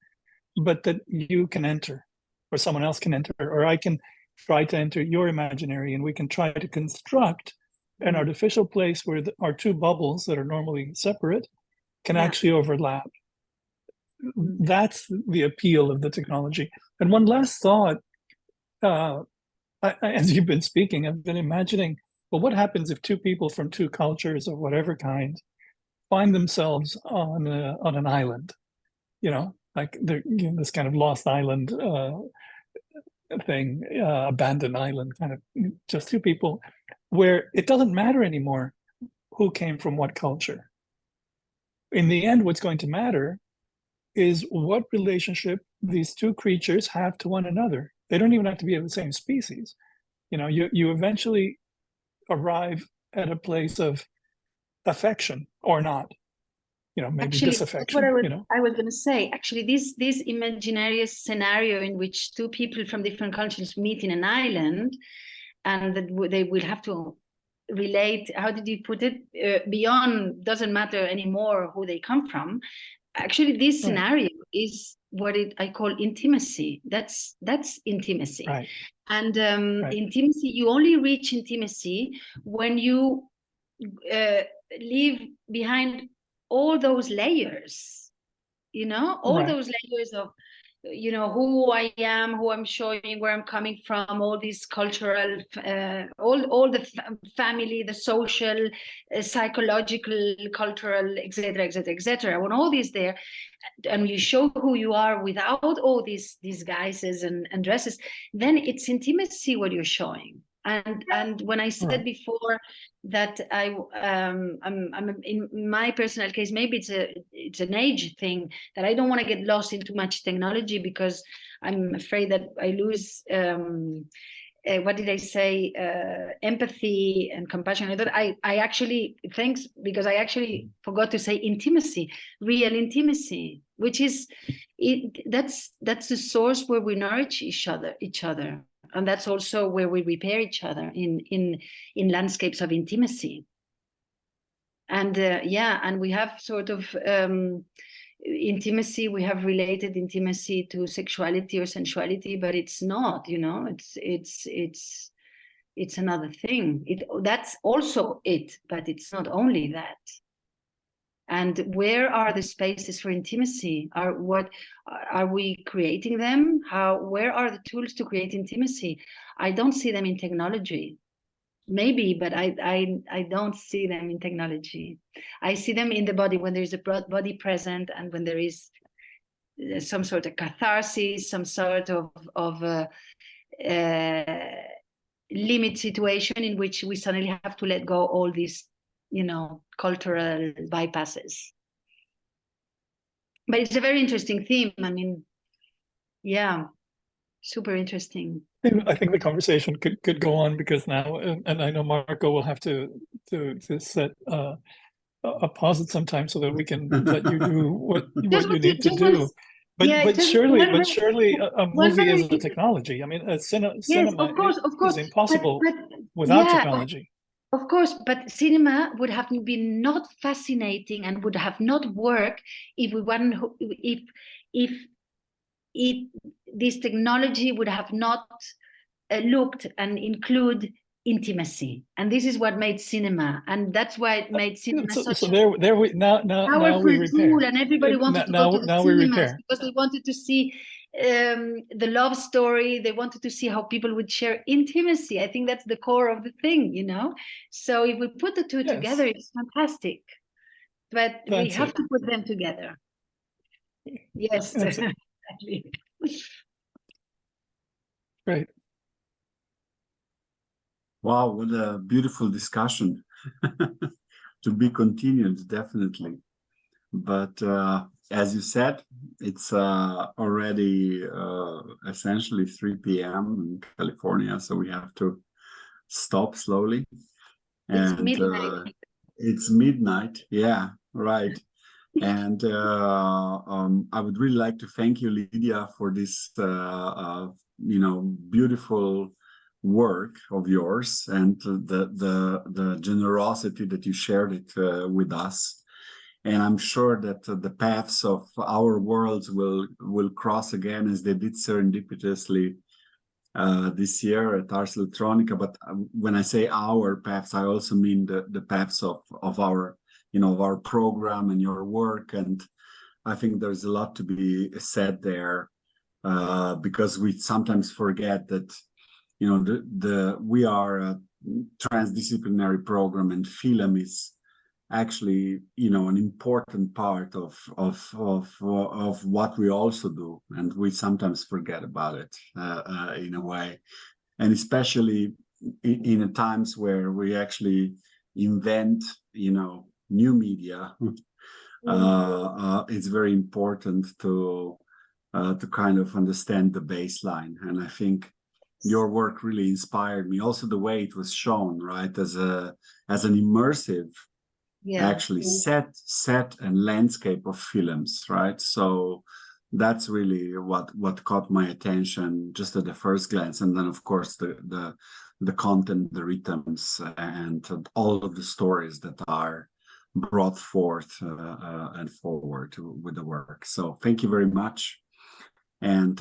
but that you can enter, or someone else can enter, or I can try to enter your imaginary, and we can try to construct an artificial place where our two bubbles that are normally separate can actually overlap. That's the appeal of the technology. And one last thought, as you've been speaking, I've been imagining, well, what happens if two people from two cultures of whatever kind find themselves on an island, like they're this kind of lost island thing, abandoned island, kind of just two people, where it doesn't matter anymore who came from what culture. In the end, what's going to matter is what relationship these two creatures have to one another. They don't even have to be of the same species. You eventually arrive at a place of affection or not. Maybe actually, disaffection. That's what I was going to say. Actually, this imaginary scenario in which two people from different cultures meet in an island, and that they will have to relate. How did you put it? Beyond, doesn't matter anymore who they come from. Actually, this scenario is what I call intimacy. That's intimacy. Right. And intimacy, you only reach intimacy when you leave behind all those layers, all those layers of, who I am, who I'm showing, where I'm coming from, all these cultural, all the family, the social, psychological, cultural, etc., etc., etc. When all these there, and you show who you are without all these guises and dresses, then it's intimacy what you're showing. And when I said before that I'm in my personal case, maybe it's an age thing, that I don't want to get lost in too much technology, because I'm afraid that I lose what did I say, empathy and compassion. I actually, thanks, because I actually forgot to say intimacy, real intimacy, which is that's the source where we nourish each other. And that's also where we repair each other in landscapes of intimacy. And and we have sort of intimacy, we have related intimacy to sexuality or sensuality, but it's not, it's another thing. That's also it, but it's not only that. And where are the spaces for intimacy? Are we creating them? Where are the tools to create intimacy? I don't see them in technology. Maybe, but I don't see them in technology. I see them in the body, when there's a body present, and when there is some sort of catharsis, some sort of limit situation in which we suddenly have to let go all these cultural bypasses. But it's a very interesting theme. I mean, super interesting. I think the conversation could go on, because now, and I know Marco will have to set a pause at some time so that we can let you do what you need to do. But surely a movie is a technology. I mean, cinema of course. is impossible without technology. Of course, but cinema would have been not fascinating and would have not worked if this technology would have not looked and include intimacy. And this is what made cinema, and that's why it made cinema such a powerful tool. And everybody wanted to go to the cinemas because they wanted to see the love story. They wanted to see how people would share intimacy. I think that's the core of the thing, So if we put the two together, it's fantastic. But we have to put them together. Yes, exactly. Great. Wow, what a beautiful discussion. To be continued, definitely. But as you said, it's already essentially 3 p.m. in California, so we have to stop slowly. It's And midnight. it's midnight. Yeah, right. And I would really like to thank you, Lydia, for this, beautiful work of yours and the generosity that you shared it with us. And I'm sure that the paths of our worlds will cross again as they did serendipitously this year at Ars Electronica. But when I say our paths, I also mean the paths of our, of our program and your work. And I think there's a lot to be said there because we sometimes forget that, we are a transdisciplinary program, and film is actually, an important part of what we also do, and we sometimes forget about it in a way, and especially in times where we actually invent, new media. It's very important to kind of understand the baseline, and I think your work really inspired me. Also, the way it was shown, right, as an immersive, actually set and landscape of films, right? So that's really what caught my attention just at the first glance, and then of course the content, the rhythms, and all of the stories that are brought forth and forward with the work. So thank you very much, and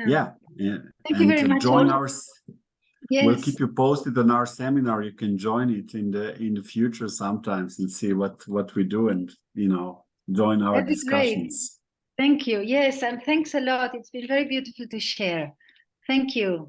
Thank you very much. Join our. Yes. We'll keep you posted on our seminar. You can join it in the future sometimes and see what we do, and join our discussions. Great. Thank you. Yes, and thanks a lot. It's been very beautiful to share. Thank you.